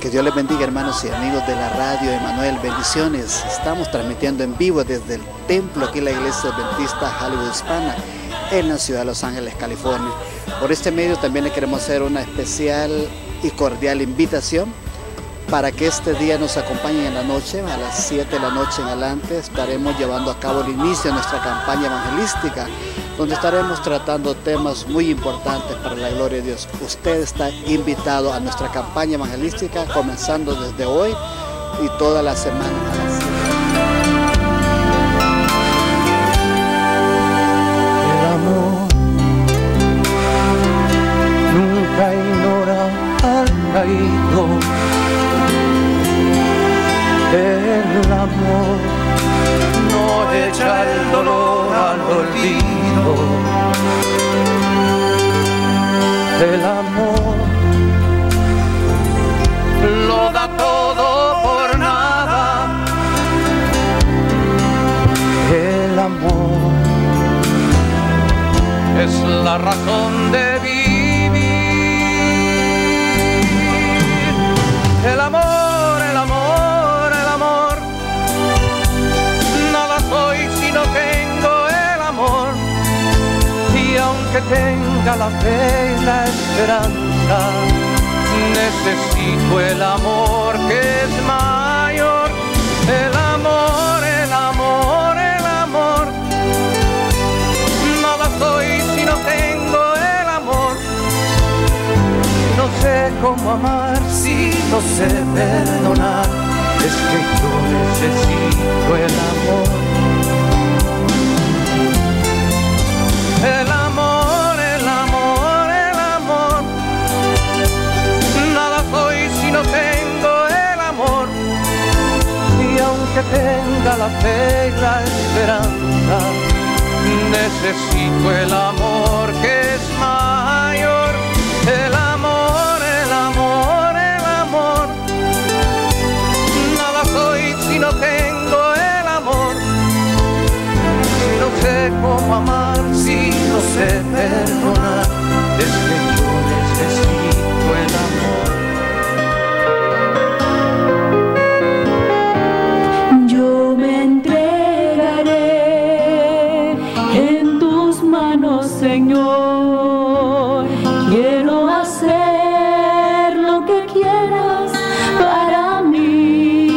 Que Dios les bendiga, hermanos y amigos de la radio Emanuel. Bendiciones. Estamos transmitiendo en vivo desde el templo aquí en la iglesia adventista Hollywood Hispana en la ciudad de Los Ángeles, California. Por este medio también le queremos hacer una especial y cordial invitación para que este día nos acompañen en la noche. A las 7 de la noche en adelante estaremos llevando a cabo el inicio de nuestra campaña evangelística, donde estaremos tratando temas muy importantes para la gloria de Dios. Usted está invitado a nuestra campaña evangelística, comenzando desde hoy y toda la semana a las 7. El amor nunca ignora al caído. El amor no echa el dolor al olvido. El amor lo da todo por nada. El amor es la razón de vivir. El amor, el amor, el amor. Nada soy si no tengo el amor. Y aunque tenga la fe y la esperanza, necesito el amor que es mayor. El amor, el amor, el amor. Nada soy si no tengo el amor. No sé cómo amar si no sé perdonar. Es que yo necesito el amor. El amor, el amor, el amor. Nada soy si no tengo el amor. Y aunque tenga la fe y la esperanza, necesito el amor que es mayor. El amor, el amor, el amor. Nada soy si no tengo el amor. No sé cómo amar si no sé perdonar. Es que yo necesito el amor. Yo me entregaré en tus manos, Señor. Quiero hacer lo que quieras para mí.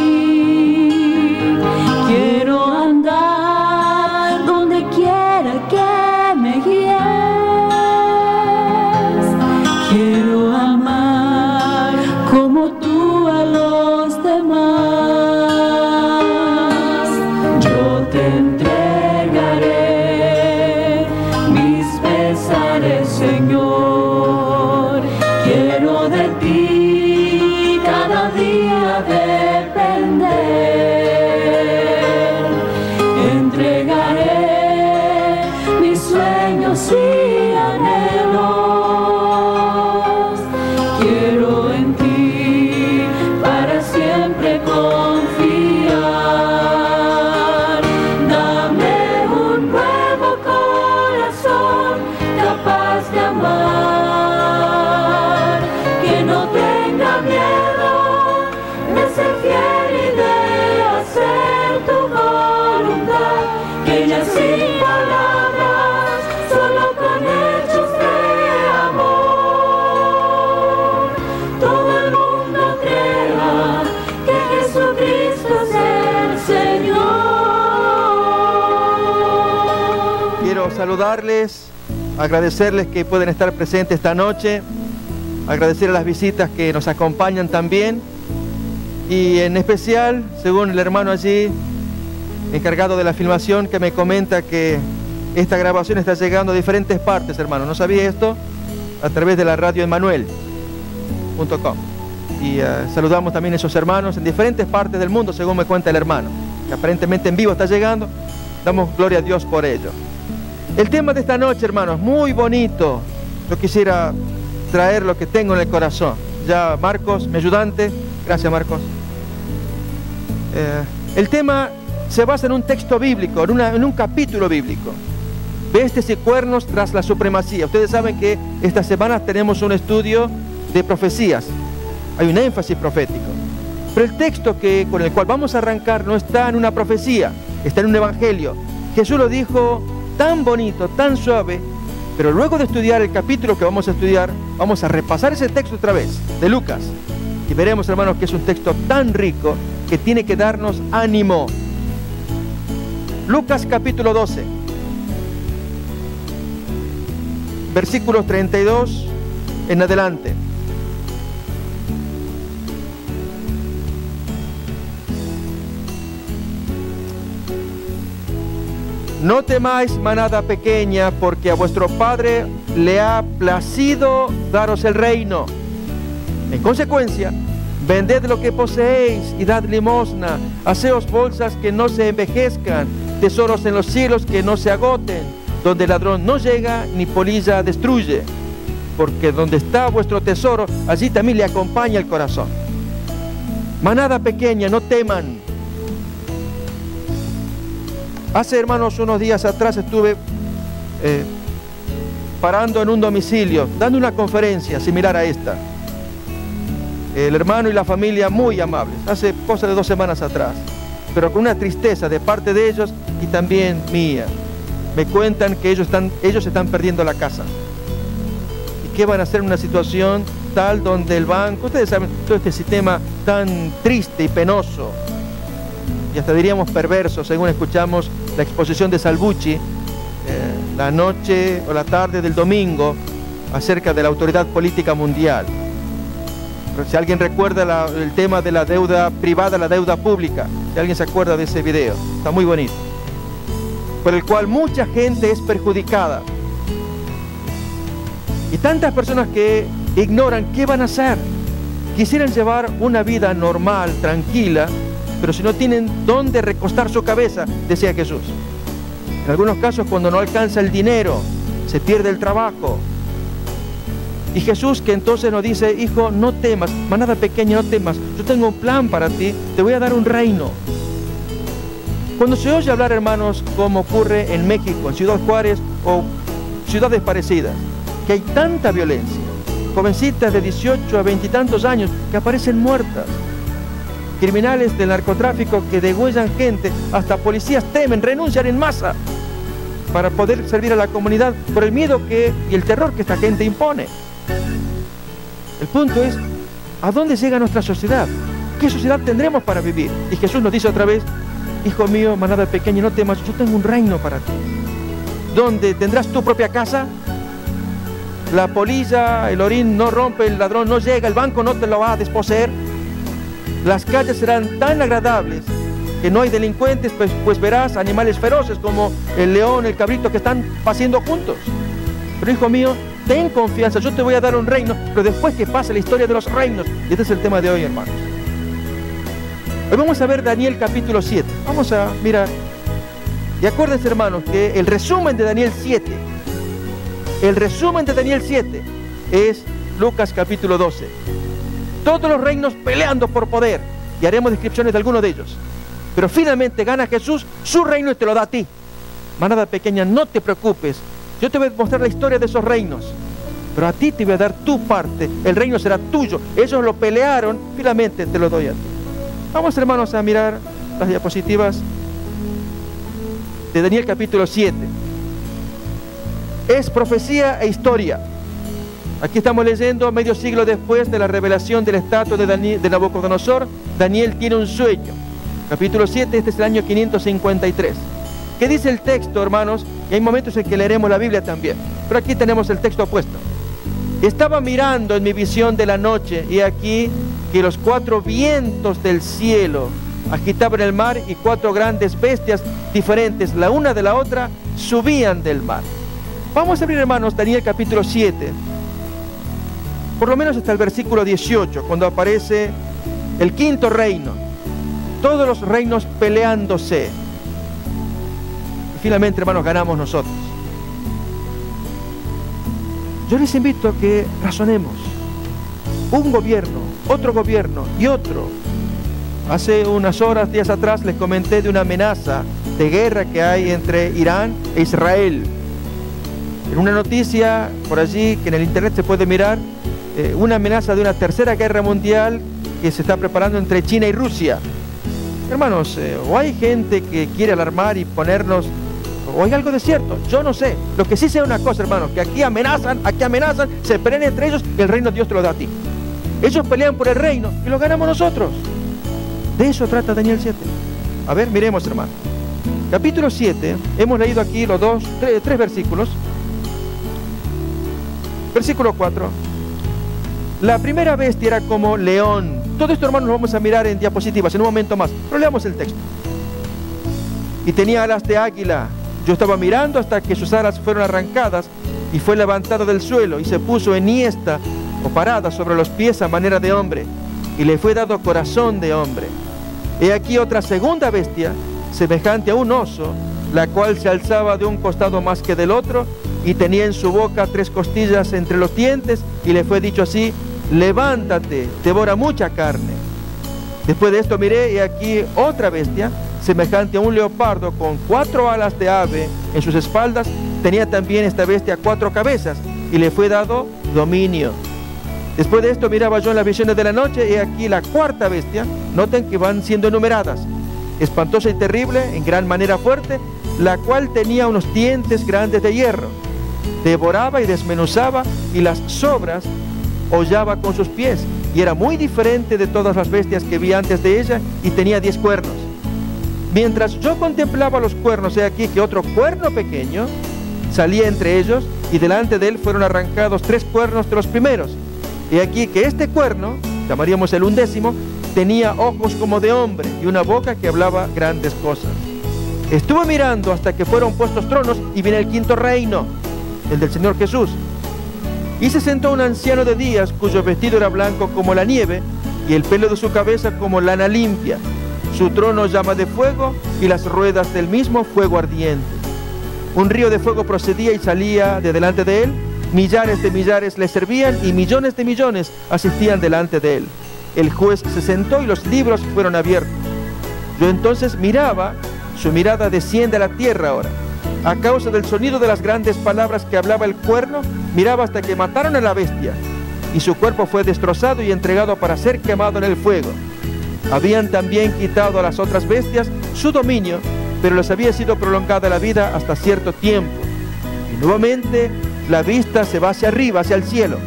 Quiero andar donde quiera que me guíes. Quiero amar como tú a los demás. Yo te entregaré mis pesares, Señor. Quiero de ti cada día depender. Entregaré mis sueños y anhelos. Quiero en ti para siempre confiar. Dame un nuevo corazón capaz de amar, que no tenga miedo de ser fiel y de hacer tu voluntad, que ya sin palabras, solo con hechos de amor, todo el mundo crea que Jesucristo es el Señor. Quiero saludarles, agradecerles que pueden estar presentes esta noche, agradecer a las visitas que nos acompañan también, y en especial, según el hermano allí, encargado de la filmación, que me comenta que esta grabación está llegando a diferentes partes, hermano. ¿No sabía esto? A través de la radio Emanuel.com. Y saludamos también a esos hermanos en diferentes partes del mundo, según me cuenta el hermano, que aparentemente en vivo está llegando. Damos gloria a Dios por ello. El tema de esta noche, hermanos, muy bonito. Yo quisiera traer lo que tengo en el corazón. Ya Marcos, mi ayudante, gracias Marcos. El tema se basa en un texto bíblico, en un capítulo bíblico. Bestes y cuernos tras la supremacía. Ustedes saben que esta semana tenemos un estudio de profecías. Hay un énfasis profético. Pero el texto con el cual vamos a arrancar no está en una profecía, está en un evangelio. Jesús lo dijo tan bonito, tan suave, pero luego de estudiar el capítulo que vamos a estudiar, vamos a repasar ese texto otra vez, de Lucas. Y veremos, hermanos, que es un texto tan rico que tiene que darnos ánimo. Lucas capítulo 12, versículos 32 en adelante. No temáis, manada pequeña, porque a vuestro Padre le ha placido daros el reino. En consecuencia, vended lo que poseéis y dad limosna. Haceos bolsas que no se envejezcan, tesoros en los cielos que no se agoten, donde el ladrón no llega ni polilla destruye. Porque donde está vuestro tesoro, allí también le acompaña el corazón. Manada pequeña, no teman. Hace, hermanos, unos días atrás estuve parando en un domicilio, dando una conferencia similar a esta. El hermano y la familia muy amables, hace cosa de 2 semanas atrás, pero con una tristeza de parte de ellos y también mía. Me cuentan que ellos están perdiendo la casa y que van a hacer una situación tal donde el banco, ustedes saben, todo este sistema tan triste y penoso, y hasta diríamos perverso, según escuchamos la exposición de Salvucci la noche o la tarde del domingo acerca de la autoridad política mundial. Si alguien recuerda el tema de la deuda privada, la deuda pública, si alguien se acuerda de ese video, está muy bonito, por el cual mucha gente es perjudicada y tantas personas que ignoran qué van a hacer. Quisieran llevar una vida normal, tranquila, pero si no tienen dónde recostar su cabeza, decía Jesús. En algunos casos, cuando no alcanza el dinero, se pierde el trabajo. Y Jesús, que entonces nos dice: hijo, no temas, manada pequeña, no temas, yo tengo un plan para ti, te voy a dar un reino. Cuando se oye hablar, hermanos, como ocurre en México, en Ciudad Juárez o ciudades parecidas, que hay tanta violencia, jovencitas de 18 a 20 y tantos años que aparecen muertas, criminales del narcotráfico que degüellan gente, hasta policías temen, renuncian en masa para poder servir a la comunidad por el miedo y el terror que esta gente impone. El punto es, ¿a dónde llega nuestra sociedad? ¿Qué sociedad tendremos para vivir? Y Jesús nos dice otra vez: hijo mío, manada pequeña, no temas, yo tengo un reino para ti, donde tendrás tu propia casa, la polilla, el orín no rompe, el ladrón no llega, el banco no te lo va a desposeer. Las calles serán tan agradables que no hay delincuentes, pues verás animales feroces como el león, el cabrito, que están paseando juntos. Pero hijo mío, ten confianza, yo te voy a dar un reino, pero después que pase la historia de los reinos. Y este es el tema de hoy, hermanos. Hoy vamos a ver Daniel capítulo 7. Vamos a mirar. Y acuérdense, hermanos, que el resumen de Daniel 7, es Lucas capítulo 12. Todos los reinos peleando por poder, y haremos descripciones de algunos de ellos. Pero finalmente gana Jesús su reino y te lo da a ti. Manada pequeña, no te preocupes, yo te voy a mostrar la historia de esos reinos, pero a ti te voy a dar tu parte, el reino será tuyo. Ellos lo pelearon, finalmente te lo doy a ti. Vamos, hermanos, a mirar las diapositivas de Daniel capítulo 7. Es profecía e historia. Aquí estamos leyendo medio siglo después de la revelación de la estatua de Nabucodonosor. Daniel tiene un sueño. Capítulo 7, este es el año 553. ¿Qué dice el texto, hermanos? Y hay momentos en que leeremos la Biblia también, pero aquí tenemos el texto opuesto. Estaba mirando en mi visión de la noche, y aquí que los 4 vientos del cielo agitaban el mar, y 4 grandes bestias diferentes, la una de la otra, subían del mar. Vamos a abrir, hermanos, Daniel capítulo 7, por lo menos hasta el versículo 18, cuando aparece el 5.º reino, todos los reinos peleándose. Y finalmente, hermanos, ganamos nosotros. Yo les invito a que razonemos. Un gobierno, otro gobierno y otro. Hace unas horas, días atrás, les comenté de una amenaza de guerra que hay entre Irán e Israel. En una noticia por allí que en el internet se puede mirar, una amenaza de una tercera guerra mundial que se está preparando entre China y Rusia. Hermanos, o hay gente que quiere alarmar y ponernos, o hay algo de cierto, yo no sé. Lo que sí sé es una cosa, hermanos, que aquí amenazan, se pelean entre ellos y el reino Dios te lo da a ti. Ellos pelean por el reino y lo ganamos nosotros. De eso trata Daniel 7. A ver, miremos, hermano. Capítulo 7, hemos leído aquí los tres versículos. Versículo 4. La primera bestia era como león. Todo esto, hermanos, lo vamos a mirar en diapositivas en un momento más. Pero leamos el texto. Y tenía alas de águila. Yo estaba mirando hasta que sus alas fueron arrancadas y fue levantado del suelo y se puso enhiesta o parada sobre los pies a manera de hombre y le fue dado corazón de hombre. He aquí otra segunda bestia, semejante a un oso, la cual se alzaba de un costado más que del otro y tenía en su boca 3 costillas entre los dientes y le fue dicho así: levántate, devora mucha carne. Después de esto miré y aquí otra bestia, semejante a un leopardo con 4 alas de ave en sus espaldas. Tenía también esta bestia 4 cabezas y le fue dado dominio. Después de esto miraba yo en las visiones de la noche y aquí la cuarta bestia. Noten que van siendo enumeradas. Espantosa y terrible, en gran manera fuerte, la cual tenía unos dientes grandes de hierro. Devoraba y desmenuzaba y las sobras hollaba con sus pies. Y era muy diferente de todas las bestias que vi antes de ella y tenía 10 cuernos. Mientras yo contemplaba los cuernos, he aquí que otro cuerno pequeño salía entre ellos y delante de él fueron arrancados 3 cuernos de los primeros. Y aquí que este cuerno, llamaríamos el 11º, tenía ojos como de hombre y una boca que hablaba grandes cosas. Estuve mirando hasta que fueron puestos tronos y viene el 5.º reino, el del Señor Jesús. Y se sentó un anciano de días cuyo vestido era blanco como la nieve y el pelo de su cabeza como lana limpia. Su trono llama de fuego y las ruedas del mismo fuego ardiente. Un río de fuego procedía y salía de delante de él. Millares de millares le servían y millones de millones asistían delante de él. El juez se sentó y los libros fueron abiertos. Yo entonces miraba, su mirada desciende a la tierra ahora. A causa del sonido de las grandes palabras que hablaba el cuerno, miraba hasta que mataron a la bestia. Y su cuerpo fue destrozado y entregado para ser quemado en el fuego. Habían también quitado a las otras bestias su dominio, pero les había sido prolongada la vida hasta cierto tiempo. Y nuevamente la vista se va hacia arriba, hacia el cielo.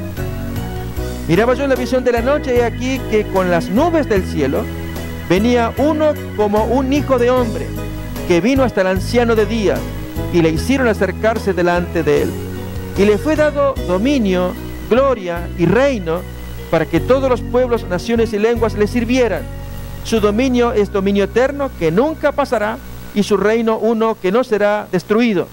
Miraba yo en la visión de la noche y aquí que con las nubes del cielo venía uno como un hijo de hombre, que vino hasta el anciano de días y le hicieron acercarse delante de él. Y le fue dado dominio, gloria y reino para que todos los pueblos, naciones y lenguas le sirvieran. Su dominio es dominio eterno que nunca pasará y su reino uno que no será destruido.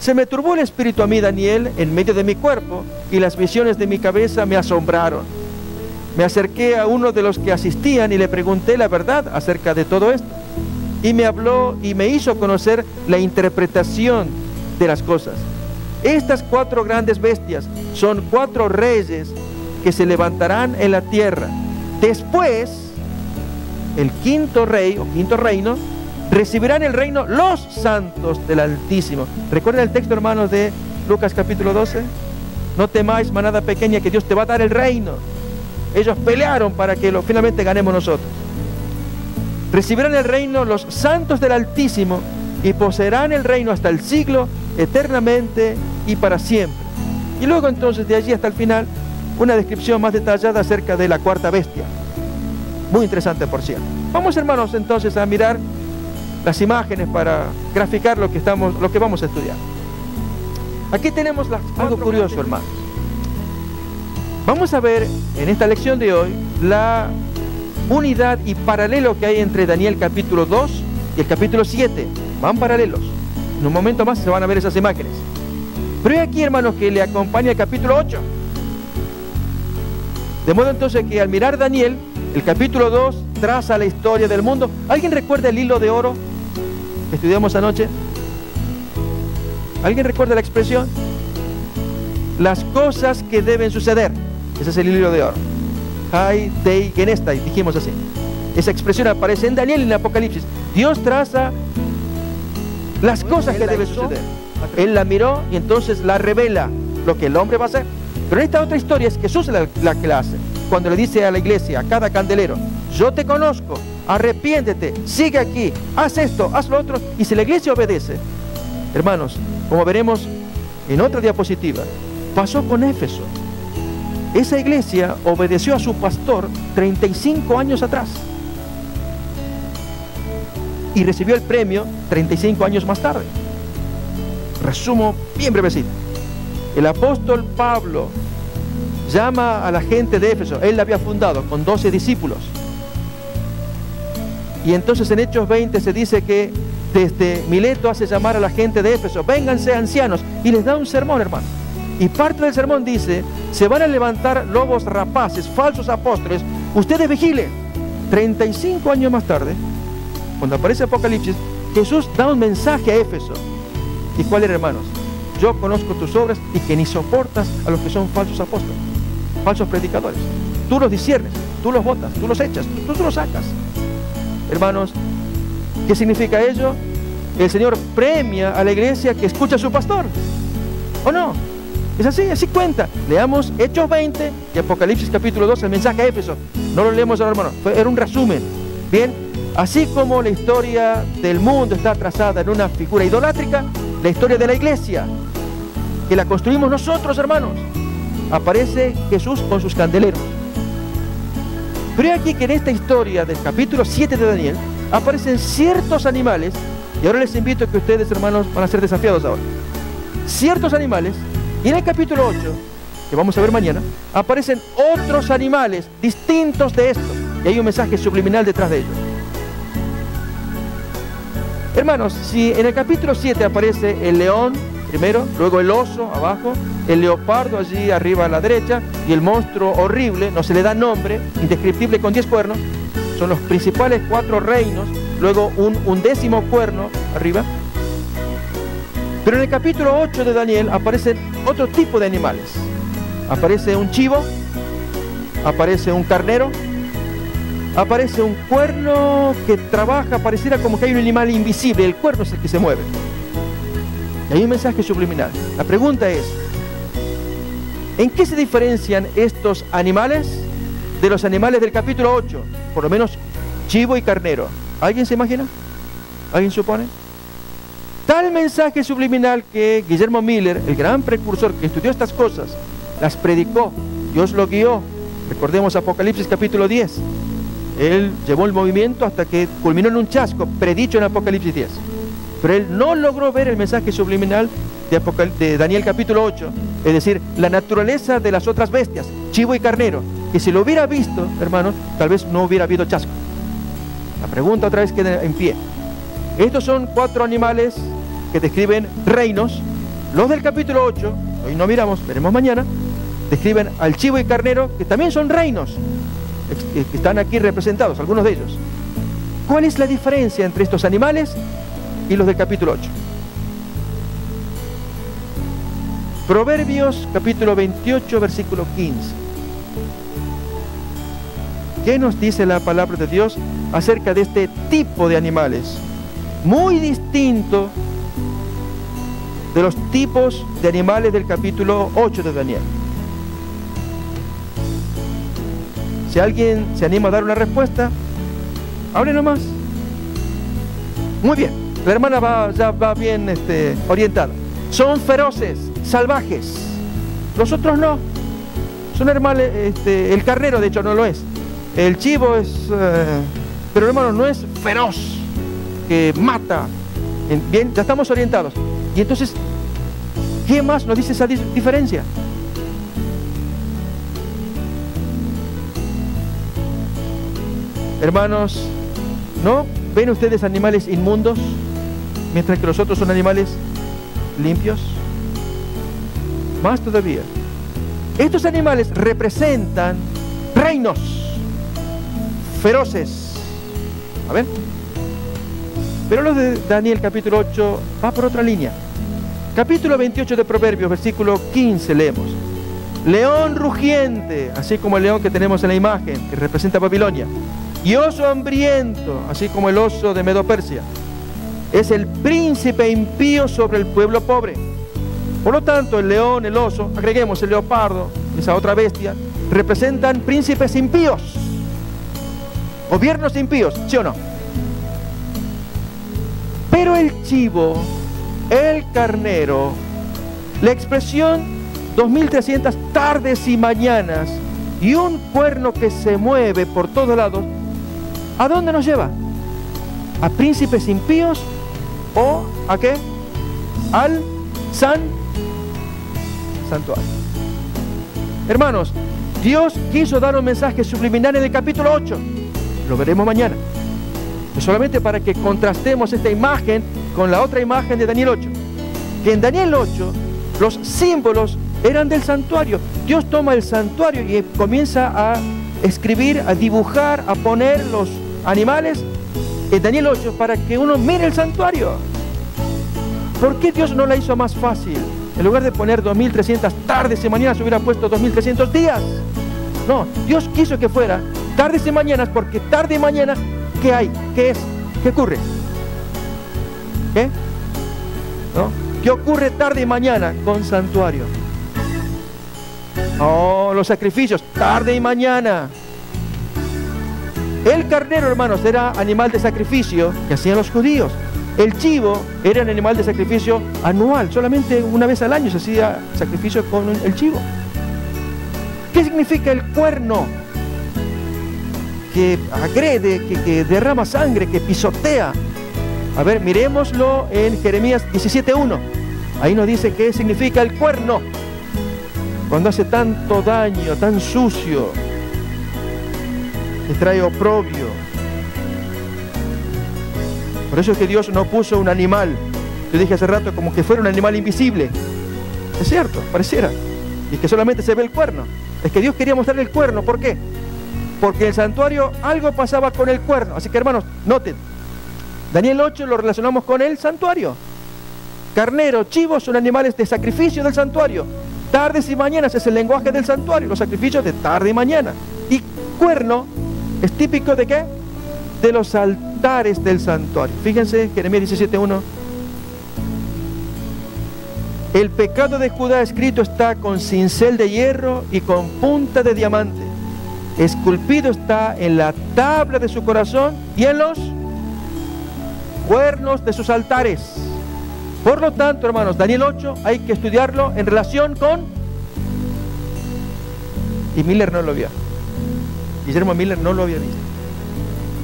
Se me turbó el espíritu a mí, Daniel, en medio de mi cuerpo, y las visiones de mi cabeza me asombraron. Me acerqué a uno de los que asistían y le pregunté la verdad acerca de todo esto. Y me habló y me hizo conocer la interpretación de las cosas. Estas 4 grandes bestias son 4 reyes que se levantarán en la tierra. Después, el 5.º rey o 5.º reino recibirán el reino los santos del Altísimo. ¿Recuerdan el texto, hermanos, de Lucas capítulo 12? No temáis, manada pequeña, que Dios te va a dar el reino. Ellos pelearon para que finalmente ganemos nosotros. Recibirán el reino los santos del Altísimo y poseerán el reino hasta el siglo, eternamente y para siempre. Y luego entonces de allí hasta el final una descripción más detallada acerca de la 4ª bestia. Muy interesante, por cierto. Vamos, hermanos, entonces a mirar las imágenes para graficar lo que vamos a estudiar. Aquí tenemos algo curioso, hermanos. Vamos a ver en esta lección de hoy la unidad y paralelo que hay entre Daniel capítulo 2 y el capítulo 7. Van paralelos. En un momento más se van a ver esas imágenes. Pero hay aquí, hermanos, que le acompaña el capítulo 8. De modo entonces que al mirar Daniel, el capítulo 2 traza la historia del mundo. ¿Alguien recuerda el hilo de oro que estudiamos anoche? ¿Alguien recuerda la expresión? Las cosas que deben suceder. Ese es el hilo de oro. Hai dei genestai, dijimos así. Esa expresión aparece en Daniel y en Apocalipsis. Dios traza las cosas que deben suceder. Él la miró y entonces la revela, lo que el hombre va a hacer. Pero en esta otra historia es Jesús la que la hace. Cuando le dice a la iglesia, a cada candelero, yo te conozco, arrepiéntete, sigue aquí, haz esto, haz lo otro. Y si la iglesia obedece, hermanos, como veremos en otra diapositiva, pasó con Éfeso. Esa iglesia obedeció a su pastor 35 años atrás y recibió el premio 35 años más tarde. Resumo bien brevecito. El apóstol Pablo llama a la gente de Éfeso. Él la había fundado con 12 discípulos. Y entonces en Hechos 20 se dice que desde Mileto hace llamar a la gente de Éfeso, vénganse ancianos, y les da un sermón, hermano. Y parte del sermón dice, se van a levantar lobos rapaces, falsos apóstoles, ustedes vigilen. 35 años más tarde, cuando aparece Apocalipsis, Jesús da un mensaje a Éfeso. ¿Y cuál era, hermanos? Yo conozco tus obras y que ni soportas a los que son falsos apóstoles, falsos predicadores. Tú los disciernes, tú los botas, tú los echas, tú los sacas. Hermanos, ¿qué significa ello? El Señor premia a la iglesia que escucha a su pastor, ¿o no? Es así, así cuenta. Leamos Hechos 20 y Apocalipsis capítulo 2, el mensaje a Éfeso. No lo leemos ahora, hermano, era un resumen. Bien, así como la historia del mundo está trazada en una figura idolátrica, la historia de la iglesia, que la construimos nosotros, hermanos, aparece Jesús con sus candeleros. Pero hay aquí que en esta historia del capítulo 7 de Daniel aparecen ciertos animales, y ahora les invito a que ustedes, hermanos, van a ser desafiados ahora. Ciertos animales, y en el capítulo 8, que vamos a ver mañana, aparecen otros animales distintos de estos, y hay un mensaje subliminal detrás de ellos. Hermanos, si en el capítulo 7 aparece el león primero, luego el oso abajo, el leopardo allí arriba a la derecha y el monstruo horrible, no se le da nombre, indescriptible con 10 cuernos, son los principales 4 reinos, luego un 11º cuerno arriba. Pero en el capítulo 8 de Daniel aparecen otro tipo de animales. Aparece un chivo, aparece un carnero, aparece un cuerno que trabaja, pareciera como que hay un animal invisible, el cuerno es el que se mueve. Y hay un mensaje subliminal. La pregunta es, ¿en qué se diferencian estos animales de los animales del capítulo 8? Por lo menos chivo y carnero. ¿Alguien se imagina? ¿Alguien supone? Tal mensaje subliminal que Guillermo Miller, el gran precursor que estudió estas cosas, las predicó, Dios lo guió. Recordemos Apocalipsis capítulo 10. Él llevó el movimiento hasta que culminó en un chasco predicho en Apocalipsis 10. Pero él no logró ver el mensaje subliminal de Daniel capítulo 8, es decir, la naturaleza de las otras bestias, chivo y carnero, que si lo hubiera visto, hermanos, tal vez no hubiera habido chasco. La pregunta otra vez queda en pie. Estos son 4 animales que describen reinos. Los del capítulo 8, hoy no miramos, veremos mañana, describen al chivo y carnero, que también son reinos, que están aquí representados, algunos de ellos. ¿Cuál es la diferencia entre estos animales y los del capítulo 8? Proverbios capítulo 28, versículo 15. ¿Qué nos dice la palabra de Dios acerca de este tipo de animales? Muy distinto de los tipos de animales del capítulo 8 de Daniel. Si alguien se anima a dar una respuesta, hable nomás. Muy bien, la hermana ya va bien orientada. Son feroces, salvajes. Los otros no. Son animales, el carnero de hecho no lo es. El chivo es, pero hermano, no es feroz, que mata. Bien, ya estamos orientados. Y entonces, ¿qué más nos dice esa diferencia? Hermanos, ¿no ven ustedes animales inmundos mientras que los otros son animales limpios? Más todavía, estos animales representan reinos feroces. A ver, pero los de Daniel capítulo 8 va por otra línea. Capítulo 28 de Proverbios, versículo 15 leemos: león rugiente, así como el león que tenemos en la imagen, que representa Babilonia, y oso hambriento, así como el oso de Medo-Persia, es el príncipe impío sobre el pueblo pobre. Por lo tanto, el león, el oso, agreguemos el leopardo, esa otra bestia, representan príncipes impíos, gobiernos impíos, ¿sí o no? Pero el chivo, el carnero, la expresión 2300 tardes y mañanas y un cuerno que se mueve por todos lados, ¿a dónde nos lleva? ¿A príncipes impíos o a qué? Al santuario. Hermanos, Dios quiso dar un mensaje subliminal en el capítulo 8. Lo veremos mañana. Es solamente para que contrastemos esta imagen con la otra imagen de Daniel 8. Que en Daniel 8 los símbolos eran del santuario. Dios toma el santuario y comienza a escribir, a dibujar, a poner los animales en Daniel 8 para que uno mire el santuario. ¿Por qué Dios no la hizo más fácil? En lugar de poner 2300 tardes y mañanas, hubiera puesto 2300 días. No, Dios quiso que fuera tardes y mañanas, porque tarde y mañana, ¿qué hay? ¿Qué es? ¿Qué ocurre? ¿Qué? ¿No? ¿Qué ocurre tarde y mañana con santuario? Oh, los sacrificios, tarde y mañana. El carnero, hermanos, era animal de sacrificio que hacían los judíos. El chivo era un animal de sacrificio anual, solamente una vez al año se hacía sacrificio con el chivo. ¿Qué significa el cuerno? Que agrede, que derrama sangre, que pisotea. A ver, miremoslo en Jeremías 17:1. Ahí nos dice qué significa el cuerno. Cuando hace tanto daño, tan sucio, que trae oprobio. Por eso es que Dios no puso un animal, yo dije hace rato, como que fuera un animal invisible. Es cierto, pareciera. Y que solamente se ve el cuerno. Es que Dios quería mostrarle el cuerno. ¿Por qué? Porque en el santuario algo pasaba con el cuerno. Así que, hermanos, noten. Daniel 8 lo relacionamos con el santuario. Carnero, chivos son animales de sacrificio del santuario. Tardes y mañanas es el lenguaje del santuario, los sacrificios de tarde y mañana. Y cuerno es típico ¿de qué? De los altares del santuario. Fíjense, Jeremías 17:1. El pecado de Judá escrito está con cincel de hierro y con punta de diamante. Esculpido está en la tabla de su corazón y en los cuernos de sus altares. Por lo tanto, hermanos, Daniel 8 hay que estudiarlo en relación con... Y Miller no lo vio. Guillermo Miller no lo había visto.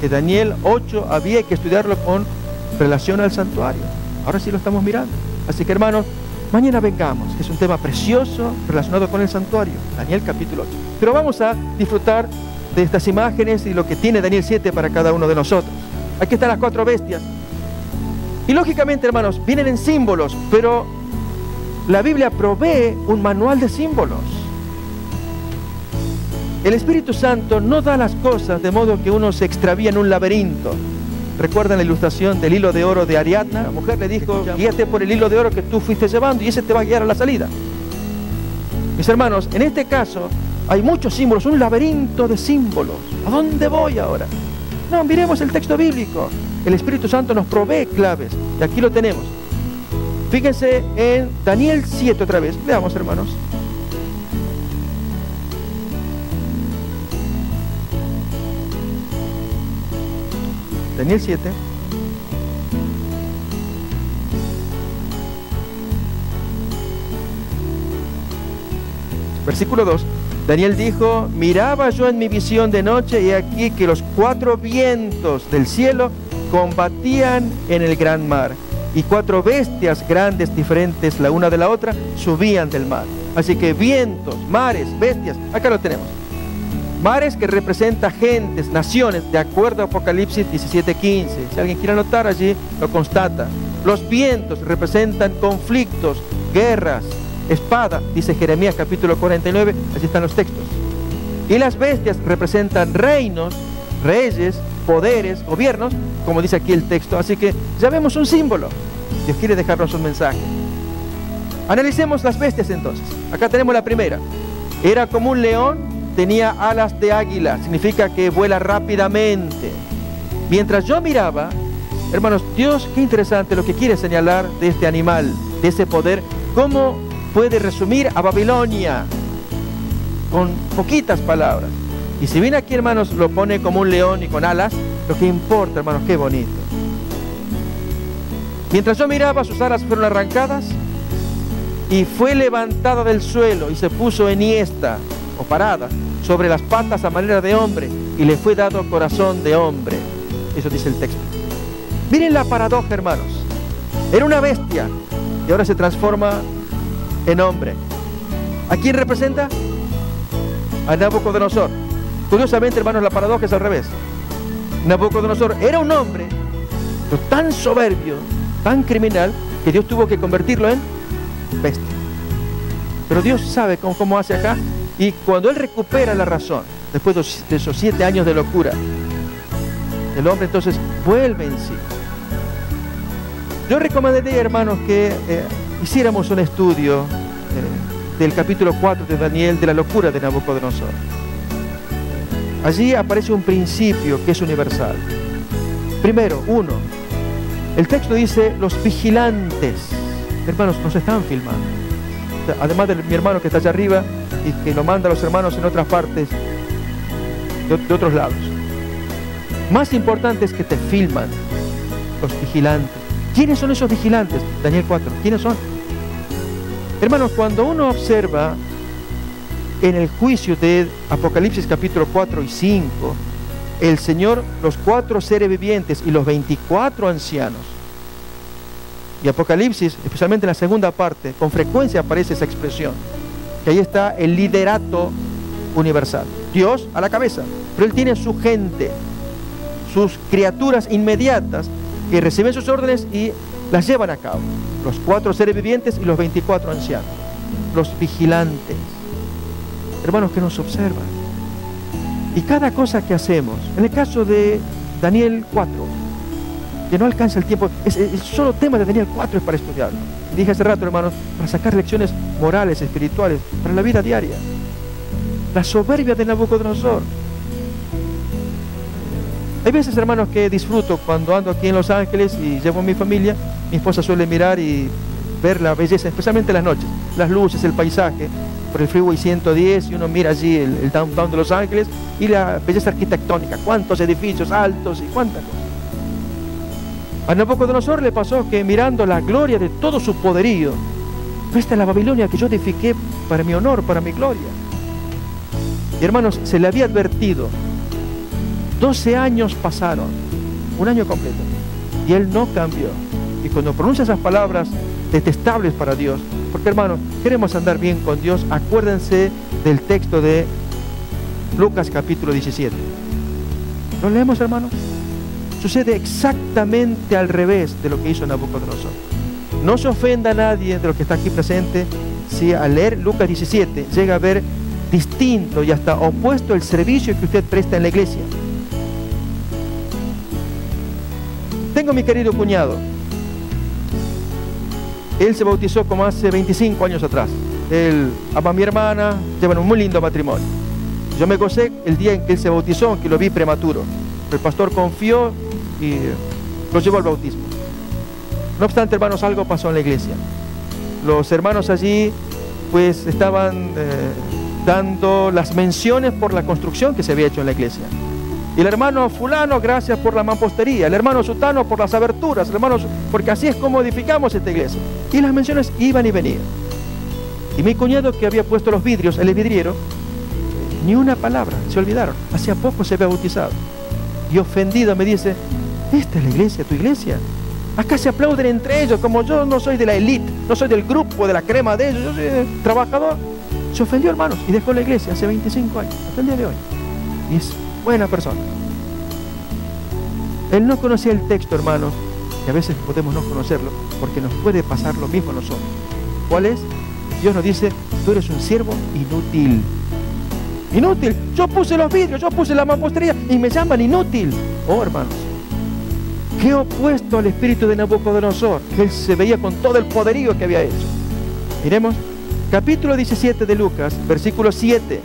Que Daniel 8 había que estudiarlo con relación al santuario. Ahora sí lo estamos mirando. Así que, hermanos, mañana vengamos. Es un tema precioso relacionado con el santuario. Daniel capítulo 8. Pero vamos a disfrutar de estas imágenes y lo que tiene Daniel 7 para cada uno de nosotros. Aquí están las 4 bestias. Y lógicamente, hermanos, vienen en símbolos, pero la Biblia provee un manual de símbolos. El Espíritu Santo no da las cosas de modo que uno se extravía en un laberinto. ¿Recuerdan la ilustración del hilo de oro de Ariadna? La mujer le dijo, guíate por el hilo de oro que tú fuiste llevando y ese te va a guiar a la salida. Mis hermanos, en este caso hay muchos símbolos, un laberinto de símbolos. ¿A dónde voy ahora? No, miremos el texto bíblico. El Espíritu Santo nos provee claves. Y aquí lo tenemos. Fíjense en Daniel 7 otra vez. Veamos, hermanos. Daniel 7. Versículo 2. Daniel dijo, miraba yo en mi visión de noche y aquí que los 4 vientos del cielo combatían en el gran mar y 4 bestias grandes diferentes la una de la otra subían del mar. Así que vientos, mares, bestias, acá lo tenemos. Mares que representa gentes, naciones, de acuerdo a Apocalipsis 17:15. Si alguien quiere anotar allí, lo constata. Los vientos representan conflictos, guerras, espada, dice Jeremías capítulo 49, allí están los textos. Y las bestias representan reinos, reyes, poderes, gobiernos, como dice aquí el texto. Así que ya vemos un símbolo. Dios quiere dejarnos un mensaje. Analicemos las bestias entonces. Acá tenemos la primera. Era como un león, tenía alas de águila, significa que vuela rápidamente. Mientras yo miraba, hermanos, Dios, qué interesante lo que quiere señalar de este animal, de ese poder, cómo puede resumir a Babilonia. con poquitas palabras. Y si bien aquí, hermanos, lo pone como un león y con alas, lo que importa, hermanos, qué bonito. Mientras yo miraba, sus alas fueron arrancadas y fue levantada del suelo y se puso enhiesta o parada sobre las patas a manera de hombre y le fue dado corazón de hombre. Eso dice el texto. Miren la paradoja, hermanos. Era una bestia y ahora se transforma en hombre. ¿A quién representa? A Nabucodonosor. Curiosamente, hermanos, la paradoja es al revés. Nabucodonosor era un hombre, pero tan soberbio, tan criminal, que Dios tuvo que convertirlo en bestia. Pero Dios sabe cómo hace acá, y cuando Él recupera la razón, después de esos 7 años de locura, el hombre entonces vuelve en sí. Yo recomendaría, hermanos, que hiciéramos un estudio del capítulo 4 de Daniel, de la locura de Nabucodonosor. Allí aparece un principio que es universal. Primero, uno, el texto dice los vigilantes. Hermanos, nos están filmando. Además de mi hermano que está allá arriba y que lo manda a los hermanos en otras partes, de otros lados. Más importante es que te filman los vigilantes. ¿Quiénes son esos vigilantes? Daniel 4. ¿Quiénes son? Hermanos, cuando uno observa en el juicio de Apocalipsis capítulo 4 y 5, el Señor, los 4 seres vivientes y los 24 ancianos, y Apocalipsis, especialmente en la segunda parte, con frecuencia aparece esa expresión, que ahí está el liderato universal. Dios a la cabeza, pero Él tiene su gente, sus criaturas inmediatas, que reciben sus órdenes y las llevan a cabo. Los 4 seres vivientes y los 24 ancianos, los vigilantes. Hermanos, que nos observan. Y cada cosa que hacemos, en el caso de Daniel 4, que no alcanza el tiempo, el solo tema de Daniel 4 es para estudiarlo. Y dije hace rato, hermanos, para sacar lecciones morales, espirituales, para la vida diaria. La soberbia de Nabucodonosor. Hay veces, hermanos, que disfruto cuando ando aquí en Los Ángeles y llevo a mi familia. Mi esposa suele mirar y ver la belleza, especialmente en las noches, las luces, el paisaje, por el Freeway 110, y uno mira allí el downtown de Los Ángeles y la belleza arquitectónica, cuántos edificios altos y cuántas cosas. A Nabucodonosor le pasó que mirando la gloria de todo su poderío, esta es la Babilonia que yo edifiqué para mi honor, para mi gloria. Y hermanos, se le había advertido, 12 años pasaron, un año completo, y él no cambió. Y cuando pronuncia esas palabras detestables para Dios, porque hermanos, queremos andar bien con Dios, acuérdense del texto de Lucas capítulo 17. ¿Lo leemos, hermanos? Sucede exactamente al revés de lo que hizo Nabucodonosor. No se ofenda a nadie de lo que está aquí presente si al leer Lucas 17 llega a ver distinto y hasta opuesto el servicio que usted presta en la iglesia. Tengo mi querido cuñado. Él se bautizó como hace 25 años atrás. Él ama a mi hermana, llevan un muy lindo matrimonio. Yo me gocé el día en que él se bautizó, aunque lo vi prematuro. El pastor confió y lo llevó al bautismo. No obstante, hermanos, algo pasó en la iglesia. Los hermanos allí pues estaban dando las menciones por la construcción que se había hecho en la iglesia. Y el hermano fulano, gracias por la mampostería. El hermano sutano por las aberturas. El hermano, porque así es como edificamos esta iglesia. Y las menciones iban y venían. Y mi cuñado, que había puesto los vidrios, el vidriero, ni una palabra, se olvidaron. Hacía poco se había bautizado. Y ofendido me dice, ¿esta es la iglesia, tu iglesia? Acá se aplauden entre ellos, como yo no soy de la élite, no soy del grupo, de la crema de ellos, yo soy trabajador. Se ofendió, hermanos, y dejó la iglesia hace 25 años, hasta el día de hoy. Y es buena persona. Él no conocía el texto, hermanos, y a veces podemos no conocerlo, porque nos puede pasar lo mismo a nosotros. ¿Cuál es? Dios nos dice, tú eres un siervo inútil. Inútil. Yo puse los vidrios, yo puse la mampostería y me llaman inútil. Oh, hermanos, qué opuesto al espíritu de Nabucodonosor, que él se veía con todo el poderío que había hecho. Miremos, capítulo 17 de Lucas, versículo 7.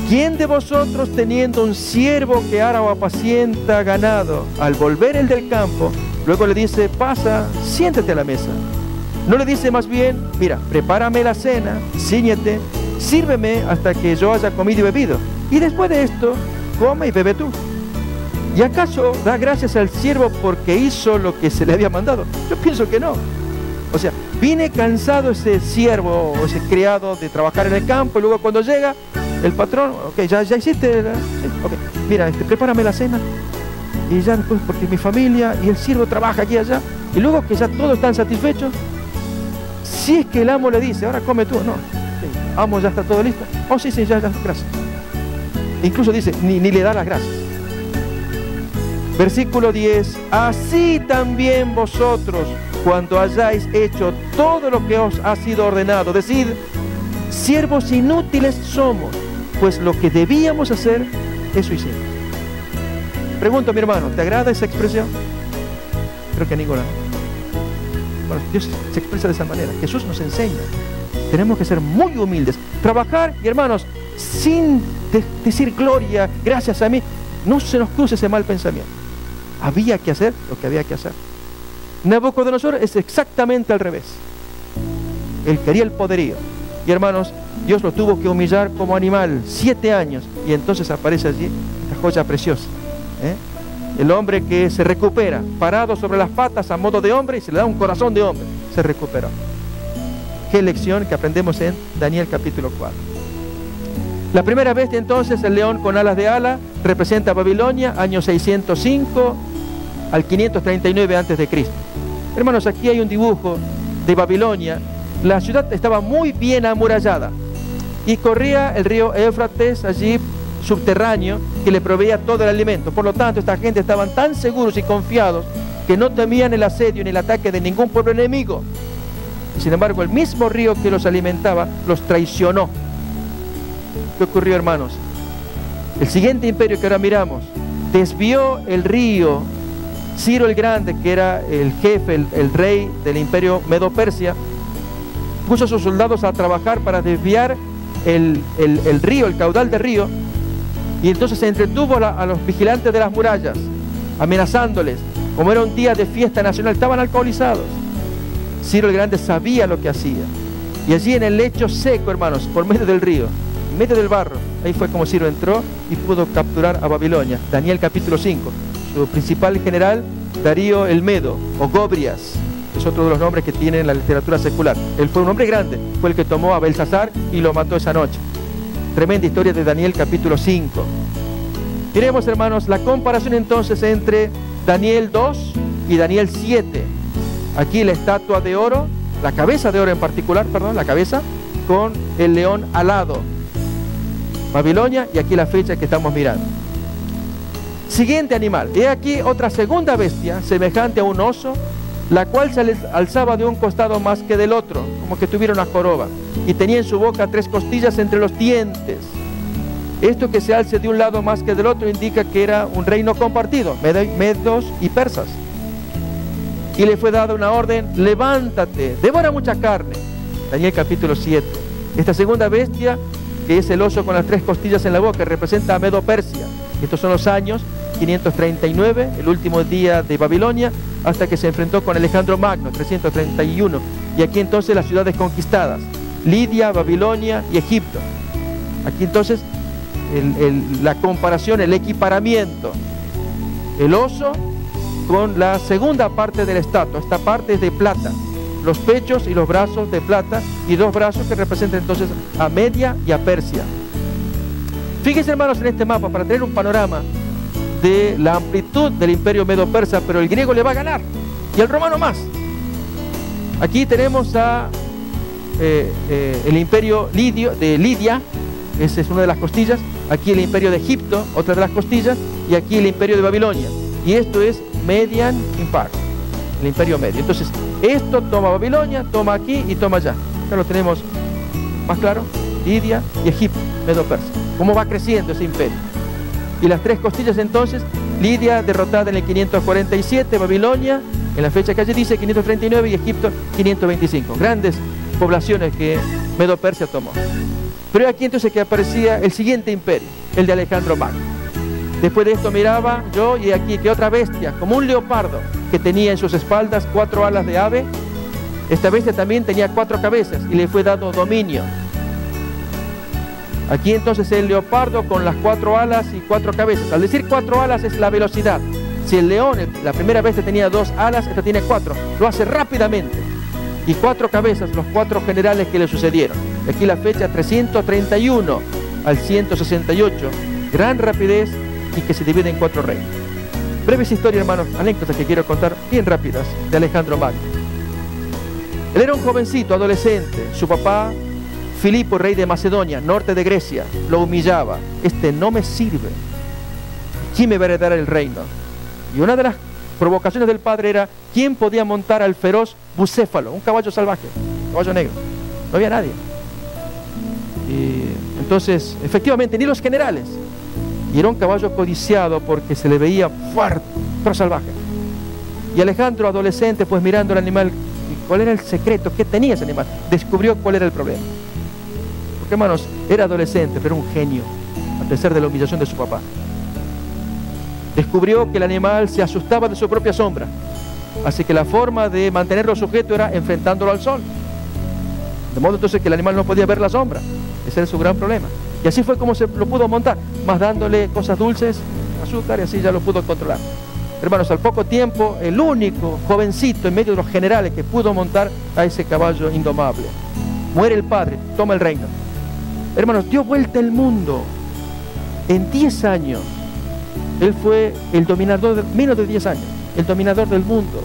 ¿Quién de vosotros, teniendo un siervo que ara o apacienta ganado, al volver el del campo, luego le dice, pasa, siéntate a la mesa? ¿No le dice más bien, mira, prepárame la cena, cíñete sírveme hasta que yo haya comido y bebido, y después de esto, come y bebe tú. ¿Y acaso da gracias al siervo porque hizo lo que se le había mandado? Yo pienso que no. O sea, viene cansado ese siervo o ese criado de trabajar en el campo, y luego cuando llega el patrón, ok, ya hiciste, sí, okay, mira, prepárame la cena, y ya después, porque mi familia y el siervo trabaja aquí y allá, y luego que ya todos están satisfechos, si es que el amo le dice, ahora come tú, no, sí, amo, ya está todo listo, oh sí, ya, gracias. Incluso dice, ni le da las gracias. Versículo 10, así también vosotros, cuando hayáis hecho todo lo que os ha sido ordenado, decid, siervos inútiles somos, pues lo que debíamos hacer, eso hicimos. Pregunto, mi hermano, ¿te agrada esa expresión? Creo que ninguna. Bueno, Dios se expresa de esa manera. Jesús nos enseña. Tenemos que ser muy humildes. Trabajar, y hermanos, sin decir gloria, gracias a mí. No se nos cruce ese mal pensamiento. Había que hacer lo que había que hacer. Nabucodonosor es exactamente al revés. Él quería el poderío. Y hermanos, Dios lo tuvo que humillar como animal 7 años. Y entonces aparece allí esta joya preciosa. El hombre que se recupera, parado sobre las patas a modo de hombre, y se le da un corazón de hombre. Se recuperó. Qué lección que aprendemos en Daniel capítulo 4. La primera bestia entonces, el león con alas de ala, representa a Babilonia, año 605 al 539 a.C. Hermanos, aquí hay un dibujo de Babilonia. La ciudad estaba muy bien amurallada y corría el río Éufrates allí subterráneo que le proveía todo el alimento. Por lo tanto, esta gente estaban tan seguros y confiados que no temían el asedio ni el ataque de ningún pueblo enemigo. Y sin embargo, el mismo río que los alimentaba los traicionó. ¿Qué ocurrió, hermanos? El siguiente imperio que ahora miramos desvió el río. Ciro el Grande, que era el jefe, el rey del imperio Medo-Persia, puso a sus soldados a trabajar para desviar el río, el caudal del río, y entonces se entretuvo a los vigilantes de las murallas, amenazándoles. Como era un día de fiesta nacional, estaban alcoholizados. Ciro el Grande sabía lo que hacía, y allí en el lecho seco, hermanos, por medio del río, en medio del barro, ahí fue como Ciro entró y pudo capturar a Babilonia. Daniel capítulo 5. Su principal general, Darío el Medo, o Gobrias, es otro de los nombres que tiene en la literatura secular. Él fue un hombre grande, fue el que tomó a Belsasar y lo mató esa noche. Tremenda historia de Daniel capítulo 5. Miremos, hermanos, la comparación entonces entre Daniel 2 y Daniel 7. Aquí la estatua de oro, la cabeza de oro en particular, perdón, la cabeza, con el león alado. Babilonia, y aquí la fecha que estamos mirando. Siguiente animal. He aquí otra segunda bestia, semejante a un oso, la cual se les alzaba de un costado más que del otro, como que tuviera una joroba, y tenía en su boca 3 costillas entre los dientes. Esto que se alce de un lado más que del otro indica que era un reino compartido, medos y persas. Y le fue dada una orden: levántate, devora mucha carne. Daniel capítulo 7. Esta segunda bestia, que es el oso con las 3 costillas en la boca, representa a Medo-Persia. Estos son los años 539, el último día de Babilonia, hasta que se enfrentó con Alejandro Magno, 331. Y aquí entonces las ciudades conquistadas: Lidia, Babilonia y Egipto. Aquí entonces la comparación, el equiparamiento. El oso con la segunda parte de la estatua. Esta parte es de plata. Los pechos y los brazos de plata, y 2 brazos que representan entonces a Media y a Persia. Fíjense, hermanos, en este mapa para tener un panorama de la amplitud del imperio medo-persa, pero el griego le va a ganar y el romano más. Aquí tenemos el imperio lidio, de Lidia, esa es una de las costillas. Aquí el imperio de Egipto, otra de las costillas, y aquí el imperio de Babilonia. Y esto es Median Empire, el imperio medio. Entonces, esto toma Babilonia, toma aquí y toma allá. Acá lo tenemos más claro: Lidia y Egipto, medo-persa. Cómo va creciendo ese imperio. Y las 3 costillas entonces: Lidia derrotada en el 547, Babilonia en la fecha que allí dice 539 y Egipto 525. Grandes poblaciones que Medo-Persia tomó. Pero aquí entonces que aparecía el siguiente imperio, el de Alejandro Magno. Después de esto miraba yo, y aquí que otra bestia, como un leopardo, que tenía en sus espaldas 4 alas de ave. Esta bestia también tenía 4 cabezas y le fue dado dominio. Aquí entonces el leopardo con las 4 alas y 4 cabezas. Al decir 4 alas es la velocidad. Si el león la primera vez tenía 2 alas, esta tiene 4. Lo hace rápidamente. Y 4 cabezas, los 4 generales que le sucedieron. Aquí la fecha 331 al 168. Gran rapidez y que se divide en 4 reinos. Breves historias, hermanos, anécdotas que quiero contar bien rápidas de Alejandro Magno. Él era un jovencito, adolescente. Su papá, Filipo, rey de Macedonia, norte de Grecia, lo humillaba. Este no me sirve. ¿Quién me va a heredar el reino? Y una de las provocaciones del padre era quién podía montar al feroz bucéfalo, un caballo salvaje, caballo negro. No había nadie. Y entonces, efectivamente, ni los generales. Y era un caballo codiciado porque se le veía fuerte, pero salvaje. Y Alejandro, adolescente, pues mirando el animal, ¿cuál era el secreto? ¿Qué tenía ese animal? Descubrió cuál era el problema. Porque, hermanos, era adolescente, pero un genio, a pesar de la humillación de su papá. Descubrió que el animal se asustaba de su propia sombra. Así que la forma de mantenerlo sujeto era enfrentándolo al sol. De modo entonces que el animal no podía ver la sombra. Ese era su gran problema. Y así fue como se lo pudo montar, más dándole cosas dulces, azúcar, y así ya lo pudo controlar. Hermanos, al poco tiempo, el único jovencito en medio de los generales que pudo montar a ese caballo indomable. Muere el padre, toma el reino. Hermanos, dio vuelta el mundo. En 10 años, él fue el dominador, menos de 10 años, el dominador del mundo.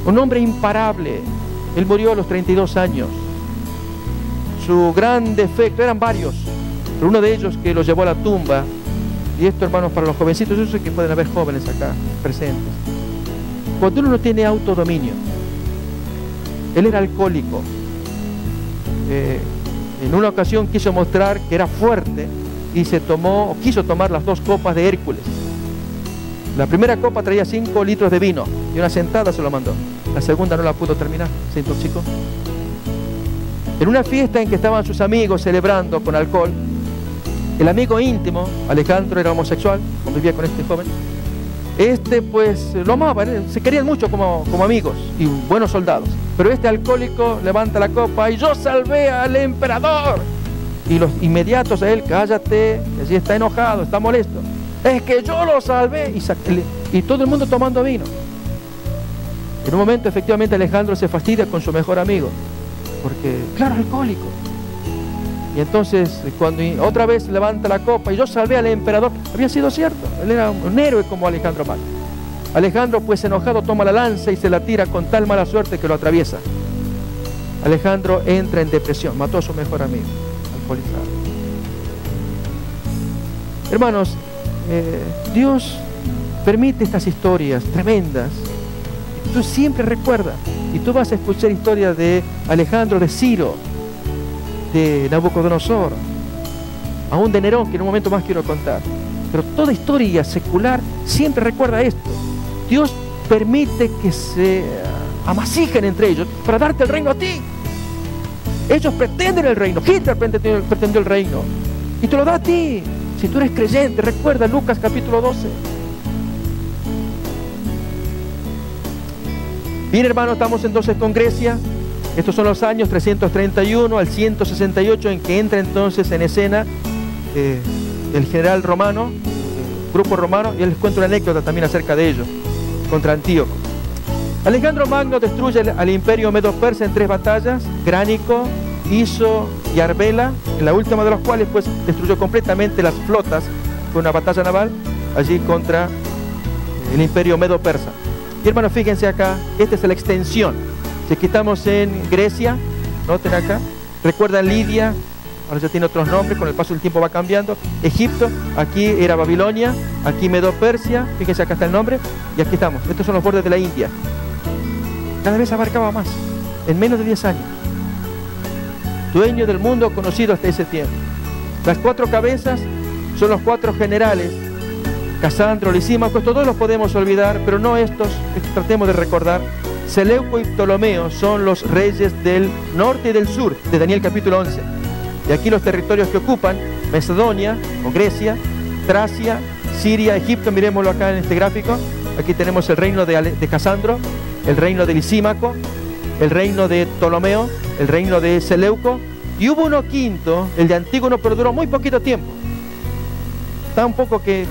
Un hombre imparable. Él murió a los 32 años. Su gran defecto, eran varios, pero uno de ellos que lo llevó a la tumba, y esto, hermanos, para los jovencitos, yo sé que pueden haber jóvenes acá presentes. Cuando uno no tiene autodominio, él era alcohólico. En una ocasión quiso mostrar que era fuerte y se tomó, o quiso tomar las 2 copas de Hércules. La primera copa traía 5 litros de vino y una sentada se lo mandó. La segunda no la pudo terminar, se intoxicó. En una fiesta en que estaban sus amigos celebrando con alcohol, el amigo íntimo, Alejandro, era homosexual, convivía con este joven. Pues lo amaba, se querían mucho como amigos y buenos soldados. Pero este alcohólico levanta la copa y yo salvé al emperador. Y los inmediatos a él, cállate, allí está enojado, está molesto. Es que yo lo salvé. Y todo el mundo tomando vino. En un momento, efectivamente, Alejandro se fastidia con su mejor amigo. Porque, claro, alcohólico. Y entonces, cuando otra vez levanta la copa y yo salvé al emperador, había sido cierto. Él era un héroe como Alejandro Magno. Alejandro, pues enojado, toma la lanza y se la tira con tal mala suerte que lo atraviesa. Alejandro entra en depresión, mató a su mejor amigo, alcoholizado. Hermanos, Dios permite estas historias tremendas. Tú siempre recuerdas, y tú vas a escuchar historias de Alejandro, de Ciro, de Nabucodonosor, aún de Nerón, que en un momento más quiero contar. Pero toda historia secular siempre recuerda esto. Dios permite que se amasijen entre ellos para darte el reino a ti. Ellos pretenden el reino. Hitler pretendió el reino y te lo da a ti. Si tú eres creyente, recuerda Lucas capítulo 12. Bien, hermanos, estamos entonces con Grecia. Estos son los años 331 al 168 en que entra entonces en escena el general romano, el grupo romano, y les cuento una anécdota también acerca de ello, contra Antíoco. Alejandro Magno destruye al imperio medo-persa en 3 batallas, Gránico, Iso y Arbela, en la última de las cuales pues destruyó completamente las flotas, fue una batalla naval allí contra el imperio medo-persa. Y hermanos, fíjense acá, esta es la extensión. Si aquí estamos en Grecia, noten acá, recuerdan Lidia, ahora ya tiene otros nombres, con el paso del tiempo va cambiando. Egipto, aquí era Babilonia, aquí Medo-Persia, fíjense acá está el nombre, y aquí estamos. Estos son los bordes de la India. Cada vez abarcaba más, en menos de 10 años. Dueño del mundo conocido hasta ese tiempo. Las 4 cabezas son los 4 generales, Casandro, Lisímaco, todos los podemos olvidar, pero no estos tratemos de recordar. Seleuco y Ptolomeo son los reyes del norte y del sur, de Daniel capítulo 11. Y aquí los territorios que ocupan, Macedonia o Grecia, Tracia, Siria, Egipto, miremoslo acá en este gráfico. Aquí tenemos el reino de Casandro, el reino de Lisímaco, el reino de Ptolomeo, el reino de Seleuco, Y hubo uno quinto, el de Antígono, pero duró muy poquito tiempo. Tan poco que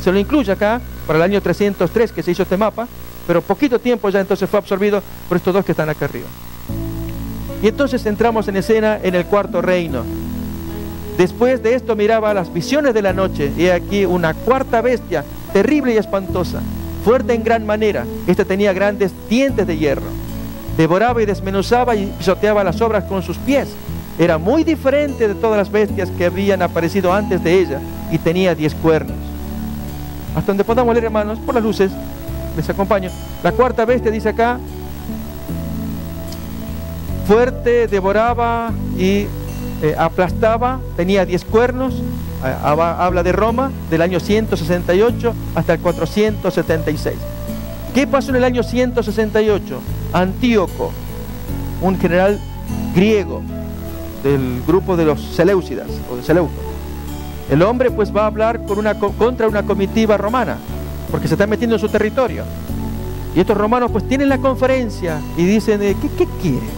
se lo incluye acá, para el año 303 que se hizo este mapa, pero poquito tiempo ya entonces fue absorbido por estos dos que están acá arriba. Y entonces entramos en escena en el cuarto reino. Después de esto miraba las visiones de la noche, y aquí una cuarta bestia, terrible y espantosa, fuerte en gran manera. Esta tenía grandes dientes de hierro. Devoraba y desmenuzaba y pisoteaba las obras con sus pies. Era muy diferente de todas las bestias que habían aparecido antes de ella, y tenía 10 cuernos. Hasta donde podamos leer, hermanos, por las luces, les acompaño. La cuarta bestia dice acá: fuerte, devoraba y aplastaba, tenía 10 cuernos. Habla de Roma, del año 168 hasta el 476. ¿Qué pasó en el año 168? Antíoco, un general griego del grupo de los Seleucidas o de Seleucos, el hombre pues va a hablar contra una comitiva romana, porque se está metiendo en su territorio. Y estos romanos pues tienen la conferencia y dicen: ¿qué quieres?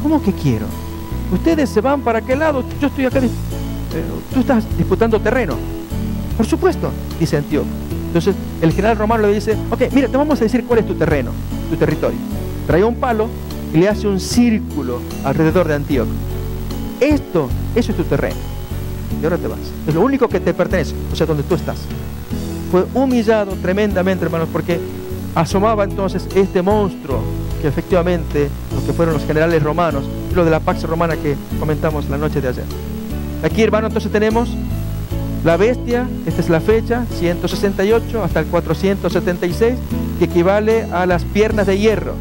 ¿Cómo que quiero? Ustedes se van para aquel lado, yo estoy acá, tú estás disputando terreno. Por supuesto, dice Antíoco. Entonces el general romano le dice: ok, mira, te vamos a decir cuál es tu terreno, tu territorio. Trae un palo y le hace un círculo alrededor de Antíoco. Eso es tu terreno. Y ahora te vas. Es lo único que te pertenece, o sea, donde tú estás. Fue humillado tremendamente, hermanos, porque asomaba entonces este monstruo que efectivamente los que fueron los generales romanos, y lo de la Pax Romana que comentamos la noche de ayer. Aquí, hermano, entonces tenemos la bestia. Esta es la fecha, 168 hasta el 476, que equivale a las piernas de hierro.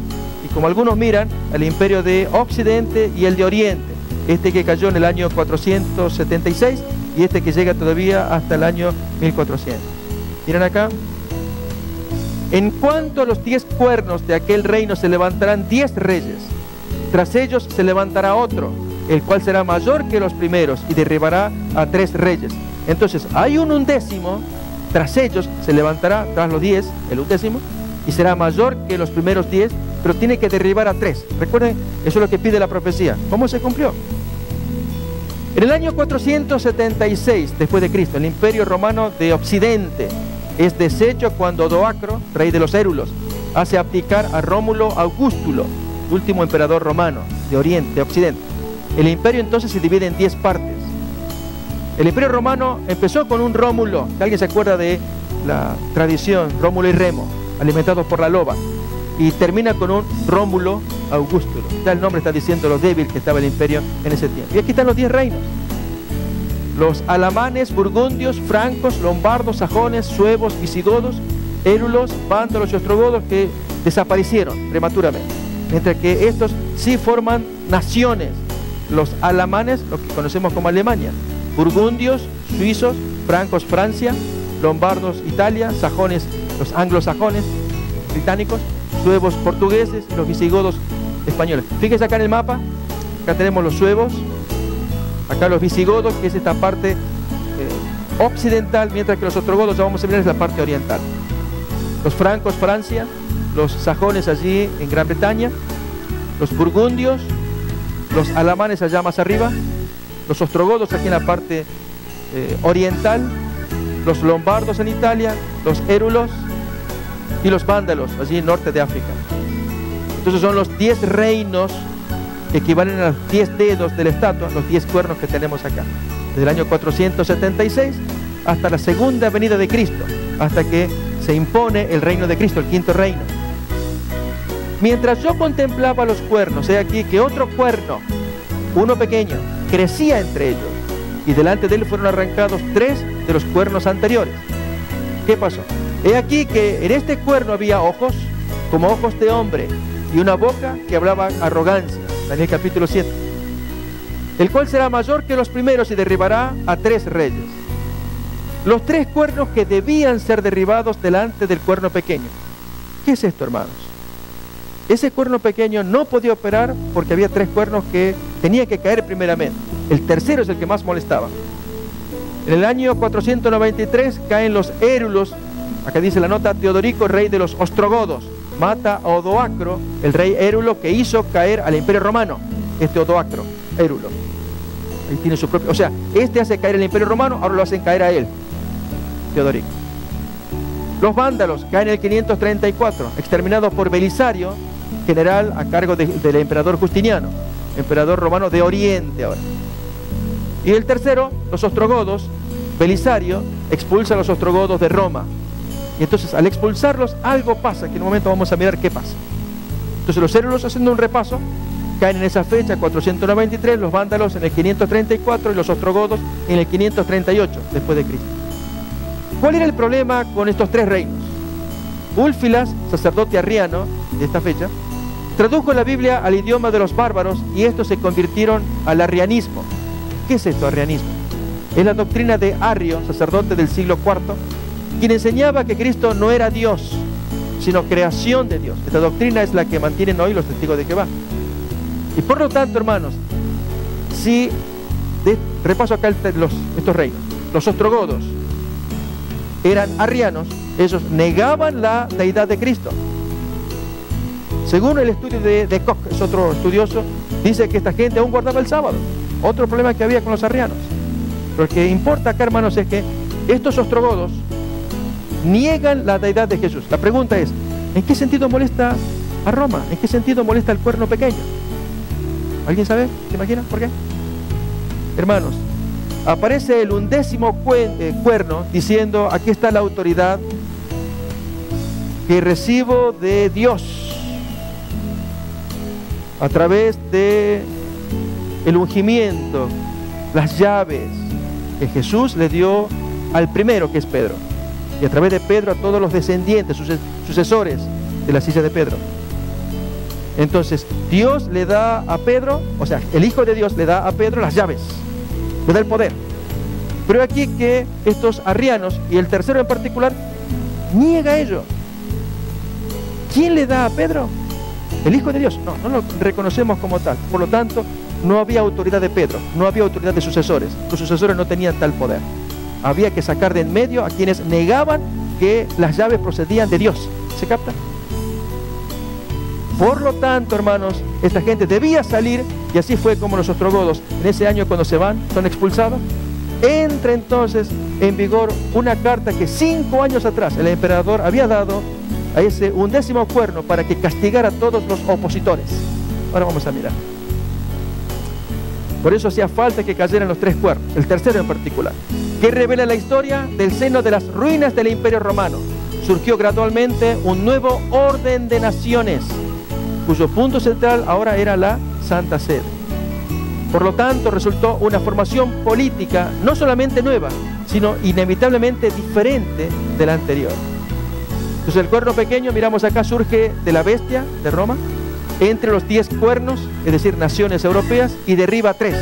Y como algunos miran, al imperio de Occidente y el de Oriente. Este que cayó en el año 476 y este que llega todavía hasta el año 1400. Miren acá. En cuanto a los 10 cuernos de aquel reino se levantarán 10 reyes. Tras ellos se levantará otro, el cual será mayor que los primeros y derribará a 3 reyes. Entonces hay un undécimo, tras ellos se levantará, tras los 10, el undécimo, y será mayor que los primeros 10, pero tiene que derribar a 3. Recuerden, eso es lo que pide la profecía. ¿Cómo se cumplió? En el año 476 después de Cristo, el imperio romano de Occidente es deshecho cuando Odoacro, rey de los Érulos, hace abdicar a Rómulo Augustulo, último emperador romano de Oriente, de Occidente. El imperio entonces se divide en 10 partes. El imperio romano empezó con un Rómulo, que alguien se acuerda de la tradición, Rómulo y Remo, alimentados por la loba, y termina con un Rómulo Augustulo. Ya el nombre está diciendo lo débil que estaba el imperio en ese tiempo. Y aquí están los 10 reinos: los alamanes, burgundios, francos, lombardos, sajones, suevos, visigodos, érulos, vándalos y ostrogodos, que desaparecieron prematuramente, mientras que estos sí forman naciones. Los alamanes, lo que conocemos como Alemania; burgundios, suizos; francos, Francia; lombardos, Italia; sajones, los anglosajones británicos; suevos, portugueses; y los visigodos, españoles. Fíjense acá en el mapa, acá tenemos los suevos, acá los visigodos, que es esta parte occidental, mientras que los ostrogodos, ya vamos a ver, es la parte oriental. Los francos, Francia; los sajones allí en Gran Bretaña; los burgundios; los alamanes allá más arriba; los ostrogodos aquí en la parte oriental; los lombardos en Italia; los érulos y los vándalos allí en norte de África. Entonces son los 10 reinos que equivalen a los 10 dedos de la estatua, los 10 cuernos que tenemos acá, desde el año 476 hasta la segunda venida de Cristo, hasta que se impone el reino de Cristo, el quinto reino. Mientras yo contemplaba los cuernos, he aquí que otro cuerno, uno pequeño, crecía entre ellos, y delante de él fueron arrancados 3 de los cuernos anteriores. ¿Qué pasó? He aquí que en este cuerno había ojos, como ojos de hombre, y una boca que hablaba arrogancia. Daniel capítulo 7. El cual será mayor que los primeros y derribará a 3 reyes. Los 3 cuernos que debían ser derribados delante del cuerno pequeño. ¿Qué es esto, hermanos? Ese cuerno pequeño no podía operar porque había 3 cuernos que tenían que caer primeramente. El tercero es el que más molestaba. En el año 493 caen los érulos. Acá dice la nota: Teodorico, rey de los ostrogodos, mata a Odoacro, el rey érulo que hizo caer al imperio romano. Este Odoacro, érulo. Ahí tiene su propio... O sea, este hace caer el Imperio Romano, ahora lo hacen caer a él, Teodorico. Los vándalos caen en el 534, exterminados por Belisario, general a cargo del emperador Justiniano, emperador romano de Oriente ahora. Y el tercero, los ostrogodos. Belisario expulsa a los ostrogodos de Roma. Y entonces al expulsarlos algo pasa, que en un momento vamos a mirar qué pasa. Entonces los érulos, haciendo un repaso, caen en esa fecha, 493, los vándalos en el 534 y los ostrogodos en el 538 después de Cristo. ¿Cuál era el problema con estos tres reinos? Úlfilas, sacerdote arriano de esta fecha, tradujo la Biblia al idioma de los bárbaros y estos se convirtieron al arrianismo. ¿Qué es esto, arrianismo? Es la doctrina de Arrio, sacerdote del siglo IV, quien enseñaba que Cristo no era Dios, sino creación de Dios. Esta doctrina es la que mantienen hoy los testigos de Jehová. Y por lo tanto, hermanos, si repaso acá estos reinos, los ostrogodos eran arrianos, ellos negaban la deidad de Cristo. Según el estudio de Koch, es otro estudioso, dice que esta gente aún guardaba el sábado. Otro problema que había con los arrianos. Lo que importa acá, hermanos, es que estos ostrogodos niegan la deidad de Jesús. La pregunta es, ¿en qué sentido molesta a Roma? ¿En qué sentido molesta el cuerno pequeño? ¿Alguien sabe? ¿Se imagina por qué? Hermanos, aparece el 11º cuerno diciendo, aquí está la autoridad que recibo de Dios a través de el ungimiento, las llaves que Jesús le dio al primero, que es Pedro, y a través de Pedro a todos los descendientes, sucesores de la silla de Pedro. Entonces Dios le da a Pedro, o sea, el Hijo de Dios le da a Pedro las llaves, le da el poder. Pero aquí que estos arrianos, y el tercero en particular, niega ello. ¿Quién le da a Pedro? El Hijo de Dios. No lo reconocemos como tal. Por lo tanto, no había autoridad de Pedro, no había autoridad de sucesores. Los sucesores no tenían tal poder. Había que sacar de en medio a quienes negaban que las llaves procedían de Dios. ¿Se capta? Por lo tanto, hermanos, esta gente debía salir, y así fue como los ostrogodos, en ese año cuando se van, son expulsados. Entra entonces en vigor una carta que 5 años atrás el emperador había dado a ese 11º cuerno para que castigara a todos los opositores. Ahora vamos a mirar. Por eso hacía falta que cayeran los 3 cuernos, el tercero en particular, que revela la historia del seno de las ruinas del Imperio Romano. Surgió gradualmente un nuevo orden de naciones, cuyo punto central ahora era la Santa Sede. Por lo tanto, resultó una formación política no solamente nueva, sino inevitablemente diferente de la anterior. Entonces el cuerno pequeño, miramos acá, surge de la bestia de Roma, entre los 10 cuernos, es decir, naciones europeas, y derriba 3.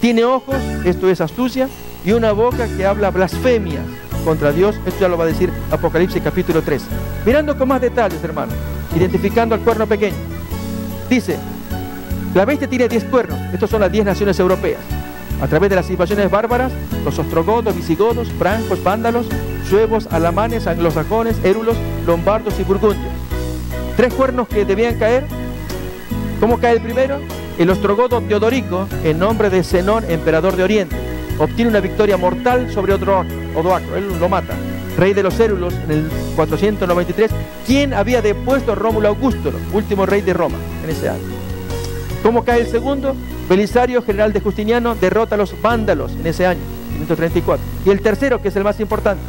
Tiene ojos, esto es astucia, y una boca que habla blasfemias contra Dios. Esto ya lo va a decir Apocalipsis capítulo 3. Mirando con más detalles, hermanos, identificando al cuerno pequeño. Dice, la bestia tiene 10 cuernos, estos son las 10 naciones europeas. A través de las invasiones bárbaras, los ostrogodos, visigodos, francos, vándalos, suevos, alamanes, anglosajones, érulos, lombardos y burgundios. 3 cuernos que debían caer. ¿Cómo cae el primero? El ostrogodo Teodorico, en nombre de Zenón, emperador de Oriente, obtiene una victoria mortal sobre Odoacro, él lo mata, rey de los érulos en el 493, quien había depuesto a Rómulo Augusto, último rey de Roma en ese año. ¿Cómo cae el segundo? Belisario, general de Justiniano, derrota a los vándalos en ese año, 534. Y el tercero, que es el más importante,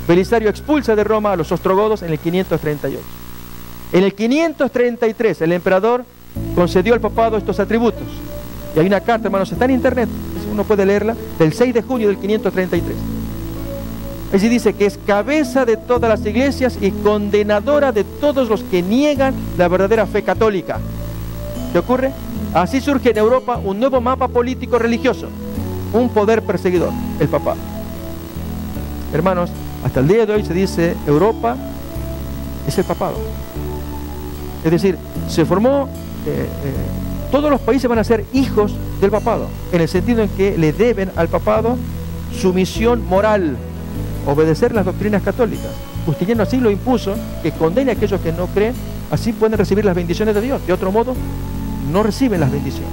Belisario expulsa de Roma a los ostrogodos en el 538. En el 533 el emperador concedió al papado estos atributos. Y hay una carta, hermanos, está en internet, uno puede leerla, del 6 de junio del 533. Allí dice que es cabeza de todas las iglesias y condenadora de todos los que niegan la verdadera fe católica. ¿Qué ocurre? Así surge en Europa un nuevo mapa político religioso, un poder perseguidor, el papado. Hermanos, hasta el día de hoy se dice Europa es el papado. Es decir, se formó, todos los países van a ser hijos del papado, en el sentido en que le deben al papado sumisión moral, obedecer las doctrinas católicas. Justiniano así lo impuso, que condene a aquellos que no creen, así pueden recibir las bendiciones de Dios. De otro modo, no reciben las bendiciones.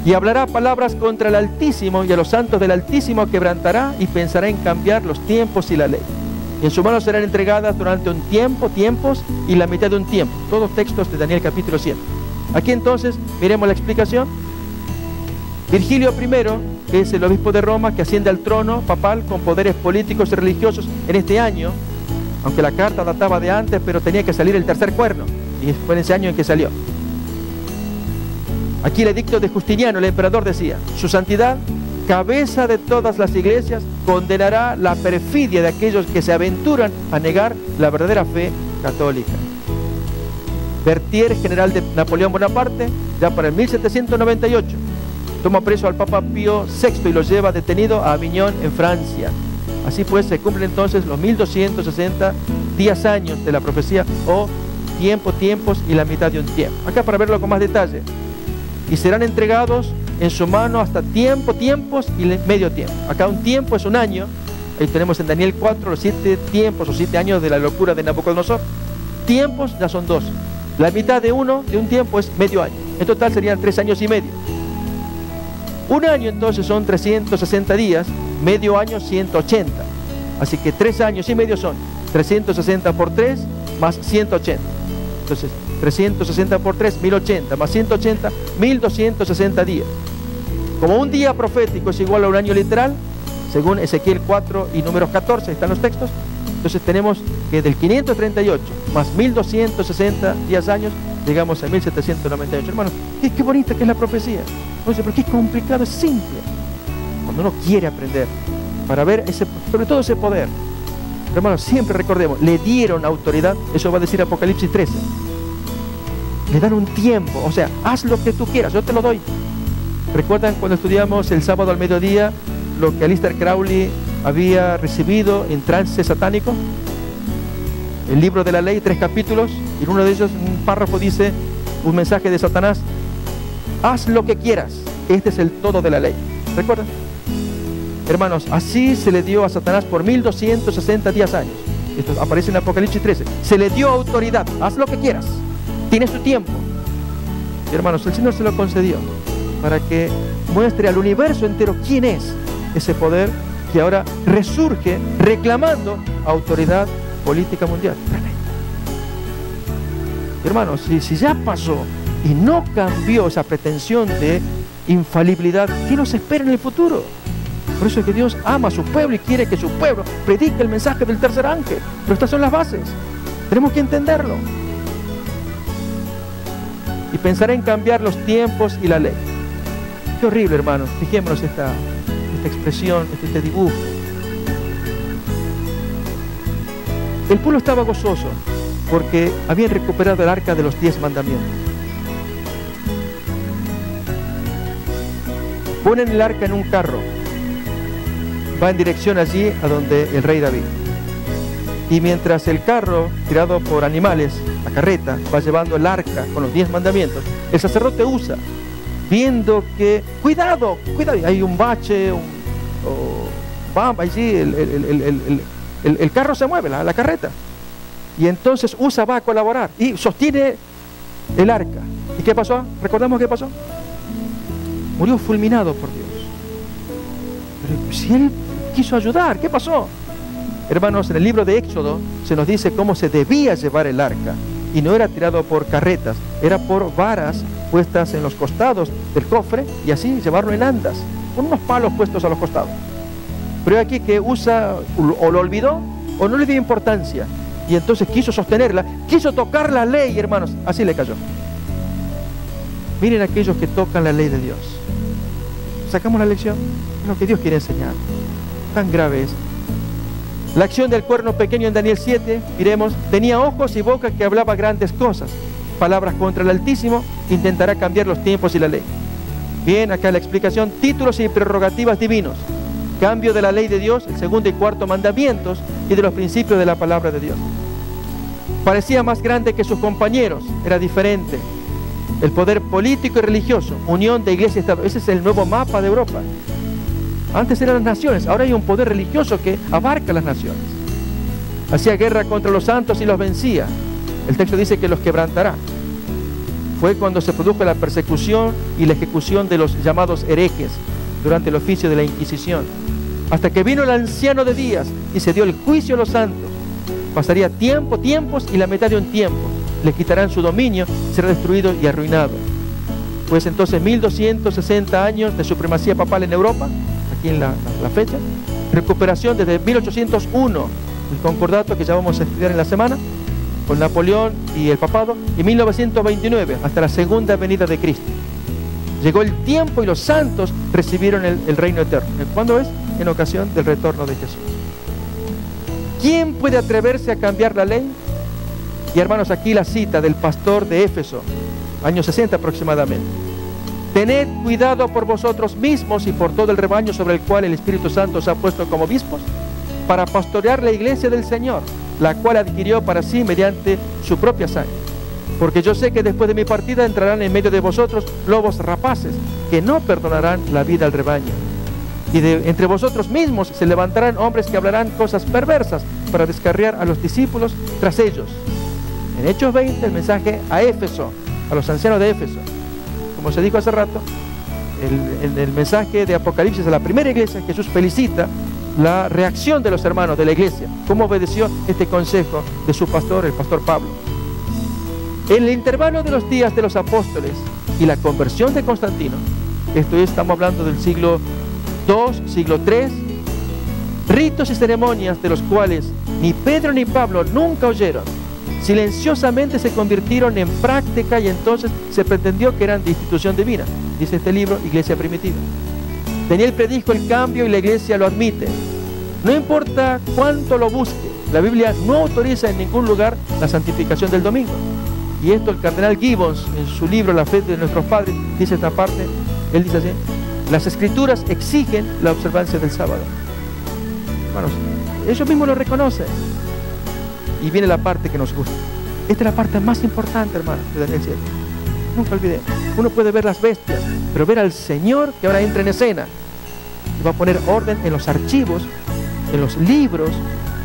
Y hablará palabras contra el Altísimo, y a los santos del Altísimo quebrantará, y pensará en cambiar los tiempos y la ley. Y en su mano serán entregadas durante un tiempo, tiempos, y la mitad de un tiempo. Todos textos de Daniel capítulo 7. Aquí entonces, miremos la explicación. Virgilio I, que es el obispo de Roma, que asciende al trono papal con poderes políticos y religiosos en este año, aunque la carta databa de antes, pero tenía que salir el tercer cuerno, y fue en ese año en que salió. Aquí el edicto de Justiniano, el emperador, decía: su santidad, cabeza de todas las iglesias, condenará la perfidia de aquellos que se aventuran a negar la verdadera fe católica. Berthier, general de Napoleón Bonaparte, ya para el 1798, toma preso al Papa Pío VI y lo lleva detenido a Aviñón, en Francia. Así pues, se cumplen entonces los 1260 días, años de la profecía, o tiempos y la mitad de un tiempo. Acá para verlo con más detalle. Y serán entregados en su mano hasta tiempos y medio tiempo. Acá un tiempo es un año. Ahí tenemos en Daniel 4 los 7 tiempos o 7 años de la locura de Nabucodonosor. Tiempos ya son 2. La mitad de un tiempo es medio año. En total serían 3 años y medio. Un año entonces son 360 días, medio año 180. Así que 3 años y medio son 360 por 3 más 180. Entonces 360 por 3, 1080, más 180, 1260 días. Como un día profético es igual a un año literal, según Ezequiel 4 y números 14, están los textos. Entonces tenemos que del 538 más 1260 días, años, llegamos a 1798. Hermanos, qué bonita que es la profecía. No sé, pero qué complicado, es simple. Cuando uno quiere aprender, para ver sobre todo ese poder. Pero hermanos, siempre recordemos, le dieron autoridad, eso va a decir Apocalipsis 13. Le dan un tiempo, o sea, haz lo que tú quieras, yo te lo doy. ¿Recuerdan cuando estudiamos el sábado al mediodía lo que Aleister Crowley había recibido en trance satánico? El libro de la ley, 3 capítulos, y en uno de ellos, un párrafo dice, un mensaje de Satanás: haz lo que quieras, este es el todo de la ley. ¿Recuerdan? Hermanos, así se le dio a Satanás por 1260 días, años. Esto aparece en Apocalipsis 13. Se le dio autoridad, haz lo que quieras, tienes tu tiempo. Y hermanos, el Señor se lo concedió para que muestre al universo entero quién es ese poder que ahora resurge reclamando autoridad política mundial. Y hermanos, si ya pasó y no cambió esa pretensión de infalibilidad, ¿qué nos espera en el futuro? Por eso es que Dios ama a su pueblo y quiere que su pueblo predique el mensaje del tercer ángel. Pero estas son las bases, tenemos que entenderlo. Y pensar en cambiar los tiempos y la ley. Qué horrible, hermanos, fijémonos esta expresión, este dibujo. El pueblo estaba gozoso porque habían recuperado el arca de los 10 mandamientos. Ponen el arca en un carro, va en dirección allí a donde el rey David. Y mientras el carro, tirado por animales, la carreta, va llevando el arca con los 10 mandamientos, el sacerdote Usa, viendo que, cuidado, hay un bache, allí el carro se mueve, la carreta. Y entonces Usa va a colaborar y sostiene el arca. ¿Y qué pasó? ¿Recordamos qué pasó? Murió fulminado por Dios. Pero si él quiso ayudar, ¿qué pasó? Hermanos, en el libro de Éxodo se nos dice cómo se debía llevar el arca. Y no era tirado por carretas, era por varas puestas en los costados del cofre y así llevarlo en andas, con unos palos puestos a los costados. Pero aquí que Usa o lo olvidó o no le dio importancia y entonces quiso sostenerla, quiso tocar la ley, hermanos, así le cayó. Miren aquellos que tocan la ley de Dios. ¿Sacamos la lección? Es lo que Dios quiere enseñar. Tan grave es. La acción del cuerno pequeño en Daniel 7, miremos, tenía ojos y boca que hablaba grandes cosas, palabras contra el Altísimo, intentará cambiar los tiempos y la ley. Bien, acá la explicación, títulos y prerrogativas divinos, cambio de la ley de Dios, el segundo y cuarto mandamientos y de los principios de la palabra de Dios. Parecía más grande que sus compañeros, era diferente. El poder político y religioso, unión de iglesia y Estado, ese es el nuevo mapa de Europa. Antes eran las naciones, ahora hay un poder religioso que abarca las naciones. Hacía guerra contra los santos y los vencía. El texto dice que los quebrantará. Fue cuando se produjo la persecución y la ejecución de los llamados herejes durante el oficio de la Inquisición, hasta que vino el anciano de días y se dio el juicio a los santos. Pasaría tiempos y la mitad de un tiempo. Le quitarán su dominio, será destruido y arruinado. Pues entonces 1260 años de supremacía papal en Europa, aquí en la fecha, recuperación desde 1801, el concordato que ya vamos a estudiar en la semana, con Napoleón y el papado, y 1929, hasta la segunda venida de Cristo. Llegó el tiempo y los santos recibieron el reino eterno. ¿Cuándo es? En ocasión del retorno de Jesús. ¿Quién puede atreverse a cambiar la ley? Y hermanos, aquí la cita del pastor de Éfeso, años 60 aproximadamente. Tened cuidado por vosotros mismos y por todo el rebaño sobre el cual el Espíritu Santo os ha puesto como obispos, para pastorear la iglesia del Señor, la cual adquirió para sí mediante su propia sangre. Porque yo sé que después de mi partida entrarán en medio de vosotros lobos rapaces, que no perdonarán la vida al rebaño. Y entre vosotros mismos se levantarán hombres que hablarán cosas perversas para descarriar a los discípulos tras ellos. En Hechos 20, el mensaje a Éfeso, a los ancianos de Éfeso. Como se dijo hace rato, el mensaje de Apocalipsis a la primera iglesia, Jesús felicita la reacción de los hermanos de la iglesia, cómo obedeció este consejo de su pastor, el pastor Pablo. En el intervalo de los días de los apóstoles y la conversión de Constantino, esto es, estamos hablando del siglo II, siglo III, ritos y ceremonias de los cuales ni Pedro ni Pablo nunca oyeron, silenciosamente se convirtieron en práctica y entonces se pretendió que eran de institución divina, dice este libro, Iglesia Primitiva. Daniel predijo el cambio y la iglesia lo admite. No importa cuánto lo busque, la Biblia no autoriza en ningún lugar la santificación del domingo. Y esto el cardenal Gibbons, en su libro La fe de nuestros padres, dice esta parte, él dice así: las escrituras exigen la observancia del sábado. Hermanos, ellos mismos lo reconocen. Y viene la parte que nos gusta. Esta es la parte más importante, hermanos, de Daniel 7. Nunca olvidemos. Uno puede ver las bestias, pero ver al Señor que ahora entra en escena y va a poner orden en los archivos, en los libros,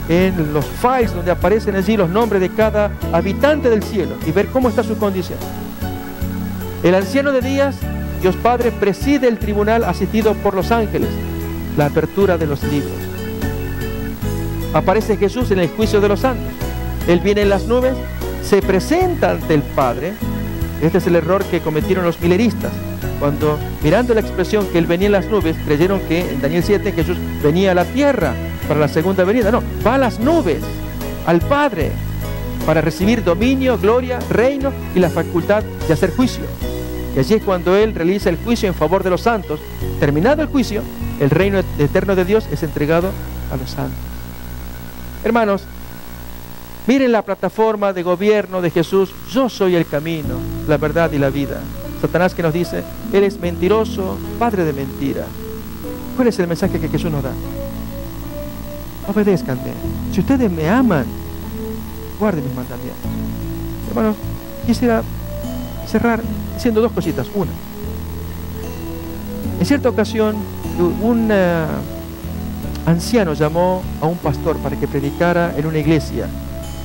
en los files donde aparecen allí los nombres de cada habitante del cielo y ver cómo está su condición. El anciano de días, Dios Padre, preside el tribunal asistido por los ángeles, la apertura de los libros. Aparece Jesús en el juicio de los santos. Él viene en las nubes, se presenta ante el Padre. Este es el error que cometieron los mileristas, cuando mirando la expresión que Él venía en las nubes, creyeron que en Daniel 7 Jesús venía a la tierra para la segunda venida. No, va a las nubes, al Padre, para recibir dominio, gloria, reino y la facultad de hacer juicio. Y allí es cuando Él realiza el juicio en favor de los santos. Terminado el juicio, el reino eterno de Dios es entregado a los santos. Hermanos, miren la plataforma de gobierno de Jesús: yo soy el camino, la verdad y la vida. Satanás que nos dice: Él es mentiroso, padre de mentira. ¿Cuál es el mensaje que Jesús nos da? Obedézcanme. Si ustedes me aman, guarden mis mandamientos. Hermanos, quisiera cerrar diciendo dos cositas. Una, en cierta ocasión un anciano llamó a un pastor para que predicara en una iglesia.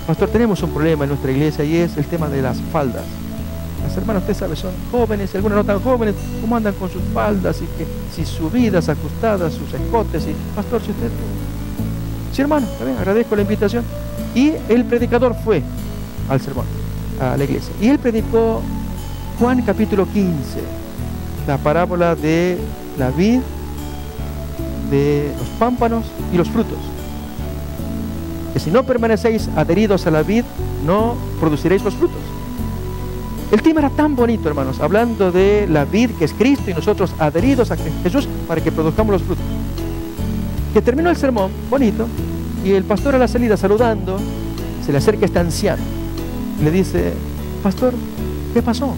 Pastor, tenemos un problema en nuestra iglesia y es el tema de las faldas. Las hermanas, usted sabe, son jóvenes y algunas no tan jóvenes. ¿Cómo andan con sus faldas y que si subidas, ajustadas, sus escotes? Y pastor, si usted... Sí, hermano, también agradezco la invitación. Y el predicador fue al sermón, a la iglesia. Y él predicó Juan capítulo 15, la parábola de la vid, de los pámpanos y los frutos. Que si no permanecéis adheridos a la vid, no produciréis los frutos. El tema era tan bonito, hermanos, hablando de la vid que es Cristo y nosotros adheridos a Jesús para que produzcamos los frutos. Que terminó el sermón, bonito, y el pastor a la salida saludando, se le acerca a este anciano y le dice: pastor, ¿qué pasó?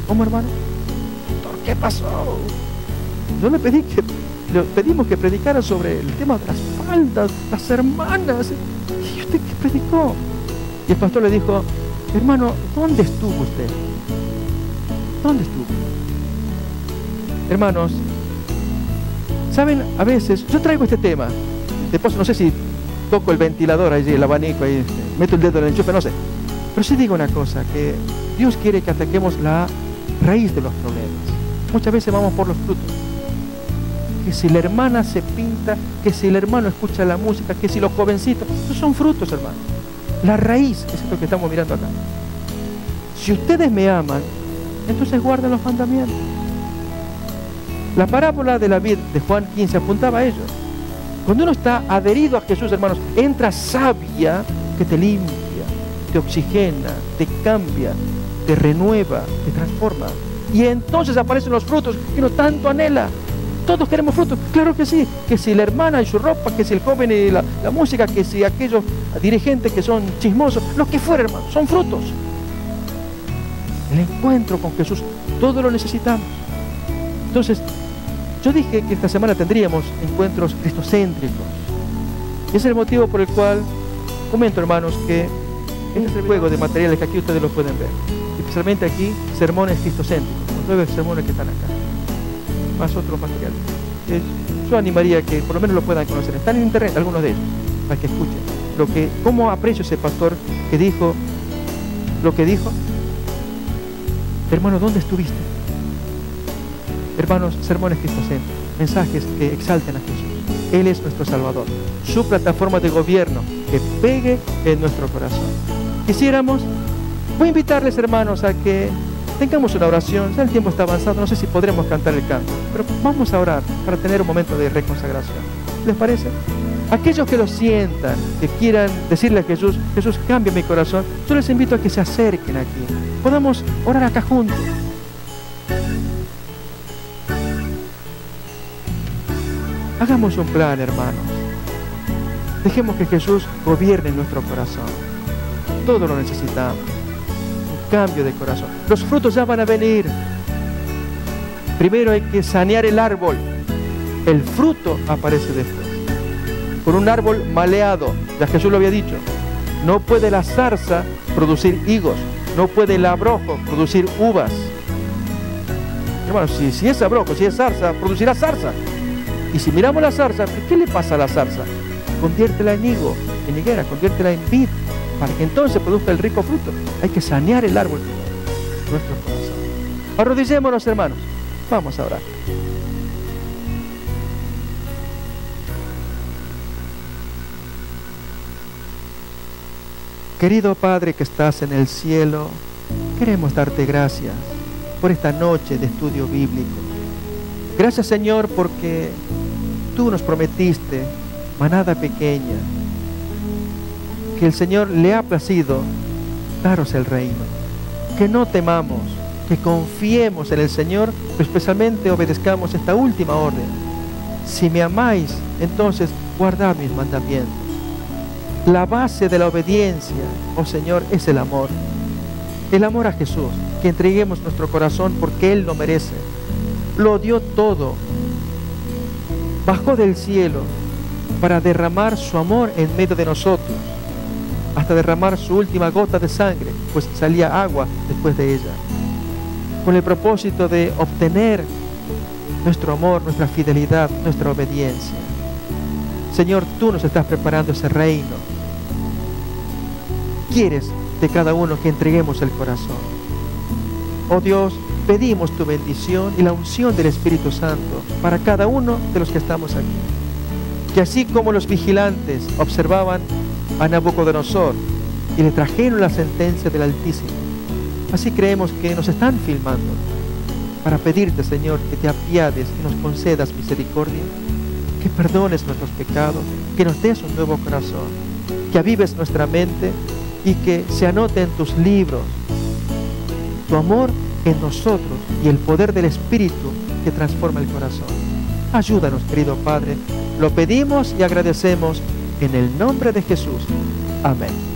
¿Cómo, hermano? Pastor, ¿qué pasó? Yo le pedimos que predicara sobre el tema de las faldas, las hermanas. ¿Y usted qué predicó? Y el pastor le dijo: hermano, ¿dónde estuvo usted? ¿Dónde estuvo? Hermanos, saben, a veces yo traigo este tema. Después no sé si toco el ventilador allí, el abanico ahí, meto el dedo en el enchufe, no sé. Pero sí digo una cosa, que Dios quiere que ataquemos la raíz de los problemas. Muchas veces vamos por los frutos. Que si la hermana se pinta, que si el hermano escucha la música, que si los jovencitos, esos son frutos, hermano. La raíz es esto que estamos mirando acá. Si ustedes me aman, entonces guarden los mandamientos. La parábola de la vid de Juan 15 apuntaba a ello. Cuando uno está adherido a Jesús, hermanos, entra savia que te limpia, te oxigena, te cambia, te renueva, te transforma. Y entonces aparecen los frutos que uno tanto anhela. Todos queremos frutos, claro que sí. Que si la hermana y su ropa, que si el joven y la música, que si aquellos dirigentes que son chismosos, lo que fuera, hermano, son frutos. El encuentro con Jesús, todo lo necesitamos. Entonces, yo dije que esta semana tendríamos encuentros cristocéntricos. Y ese es el motivo por el cual comento, hermanos, que este es el juego de materiales que aquí ustedes lo pueden ver. Especialmente aquí, sermones cristocéntricos, los 9 sermones que están acá. Más otros materiales. Yo animaría que por lo menos lo puedan conocer. Están en internet algunos de ellos, para que escuchen. Cómo aprecio ese pastor que dijo lo que dijo. Hermano, ¿dónde estuviste? Hermanos, sermones cristocéntricos, mensajes que exalten a Jesús. Él es nuestro Salvador. Su plataforma de gobierno que pegue en nuestro corazón. Voy a invitarles, hermanos, a que tengamos una oración. Ya el tiempo está avanzado, no sé si podremos cantar el canto, pero vamos a orar para tener un momento de reconsagración. ¿Les parece? Aquellos que lo sientan, que quieran decirle a Jesús, Jesús, cambia mi corazón, yo les invito a que se acerquen aquí. Podamos orar acá juntos. Hagamos un plan, hermanos. Dejemos que Jesús gobierne en nuestro corazón. Todo lo necesitamos. Un cambio de corazón. Los frutos ya van a venir. Primero hay que sanear el árbol. El fruto aparece después. Por un árbol maleado, ya Jesús lo había dicho, no puede la zarza producir higos, no puede el abrojo producir uvas. Hermanos, si es abrojo, si es zarza, producirá zarza. Y si miramos la zarza, ¿qué le pasa a la zarza? Conviértela en higo, en higuera, conviértela en vid, para que entonces produzca el rico fruto. Hay que sanear el árbol de nuestro corazón. Arrodillémonos, hermanos. Vamos a orar. Querido Padre que estás en el cielo, queremos darte gracias por esta noche de estudio bíblico. Gracias, Señor, porque tú nos prometiste, manada pequeña, que el Señor le ha placido daros el reino. Que no temamos, que confiemos en el Señor, pero especialmente obedezcamos esta última orden. Si me amáis, entonces guardad mis mandamientos. La base de la obediencia, oh Señor, es el amor. El amor a Jesús, que entreguemos nuestro corazón porque Él lo merece. Lo dio todo. Bajó del cielo para derramar su amor en medio de nosotros, hasta derramar su última gota de sangre, pues salía agua después de ella, con el propósito de obtener nuestro amor, nuestra fidelidad, nuestra obediencia. Señor, tú nos estás preparando ese reino. Quieres de cada uno que entreguemos el corazón. Oh Dios, pedimos tu bendición y la unción del Espíritu Santo para cada uno de los que estamos aquí. Que así como los vigilantes observaban a Nabucodonosor y le trajeron la sentencia del Altísimo, así creemos que nos están filmando para pedirte, Señor, que te apiades y nos concedas misericordia, que perdones nuestros pecados, que nos des un nuevo corazón, que avives nuestra mente y que se anote en tus libros tu amor en nosotros y el poder del Espíritu que transforma el corazón. Ayúdanos, querido Padre. Lo pedimos y agradecemos en el nombre de Jesús. Amén.